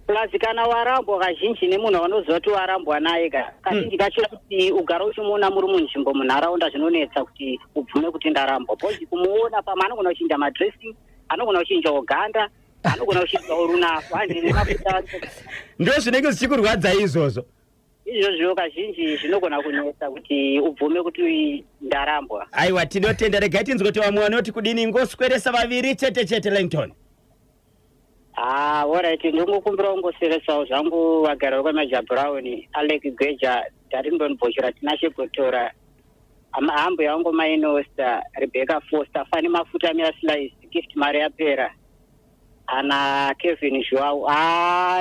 Plus kana warambwa kazhinji nemunhu wanoziva kuti warambwa naye ka. Kazhinji kacho kuti ugara uchimuona muri munzvimbo munharaunda zvinonetsa kuti ubvume kuti ndarambwa. Bhozi kumuona pama anogona kuchinja madressing, anogona kuchinja ganda, anogona kuchinja runako. Ndo zvinenge zvichikurwadza izvozvo. Izvozvo kazhinji zvinogona kunetsa kuti ubvume kuti ndarambwa. Aiwa tinotenda regai tinzwe kuti vamwe vanoti kudini ngosweresa vaviri chete Langton. Alright, ndingokumbira ungoseresawo zvangu vagara vekwaMajor Brown, Alec Gweja, Darindon Bhochera, Tinashe Gotora, Hambo yangu Mainosta, Rebecca Foster, Fanny Mafuta Mia Slice, Gift Maria Pera, ana Kevin Joao,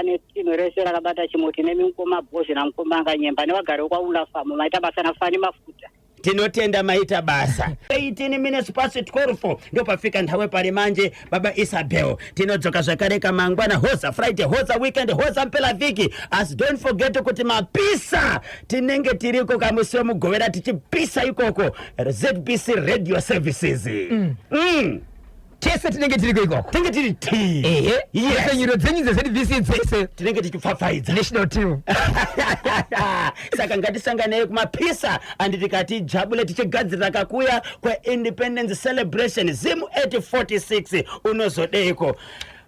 netimu rese rakabata chimuti nemikoma Bhozi na mkoma Kanyemba nevagara vekwaUla Farm, maita basa na Fanny Mafuta. Tinotenda maita basa 18 minutes past 12 ndo pafika nthawe pali manje baba Isabel tinodzoka zvakare kamangwana hoza Friday hoza weekend hoza mpela viki as don't forget kuti mapisa tinenge tiriko kamusiwe mugovera tichipisa ikoko ZBC Radio Services. Tese tinenge tiriko ikoko. Tinenge tiri ti. Yes. Nyiro dzenyu ZBC dzese tinenge tichipfapfaidza national team. Saka ngatisangane kumapisa andi tikati jabule tichigadzirira kakuya kweIndependence Celebration Zimu 846 unozodeko.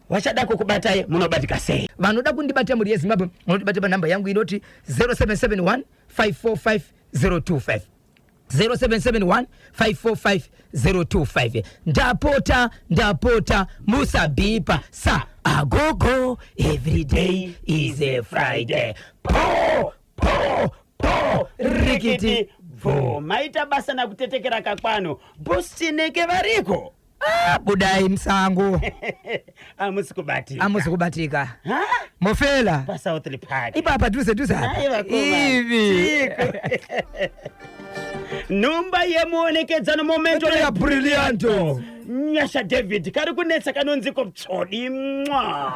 Vachada kukubatai munobatika sei? Vanoda kundibata muri yeZimbabwe munotibata panhamba yangu inoti 0771 545 025 0771 545 025. Ndapota musabipa sa agogo, every day is a Friday. Po rikiti vo maita basa na kutetekera kakwano bustineke variko budai msangu amusikubatika mofela pa South Park ipapa tuze hivi numba yemuonekedzano momento ya brillianto nyasha David kari kunetsa kanonziko ptsodi mwa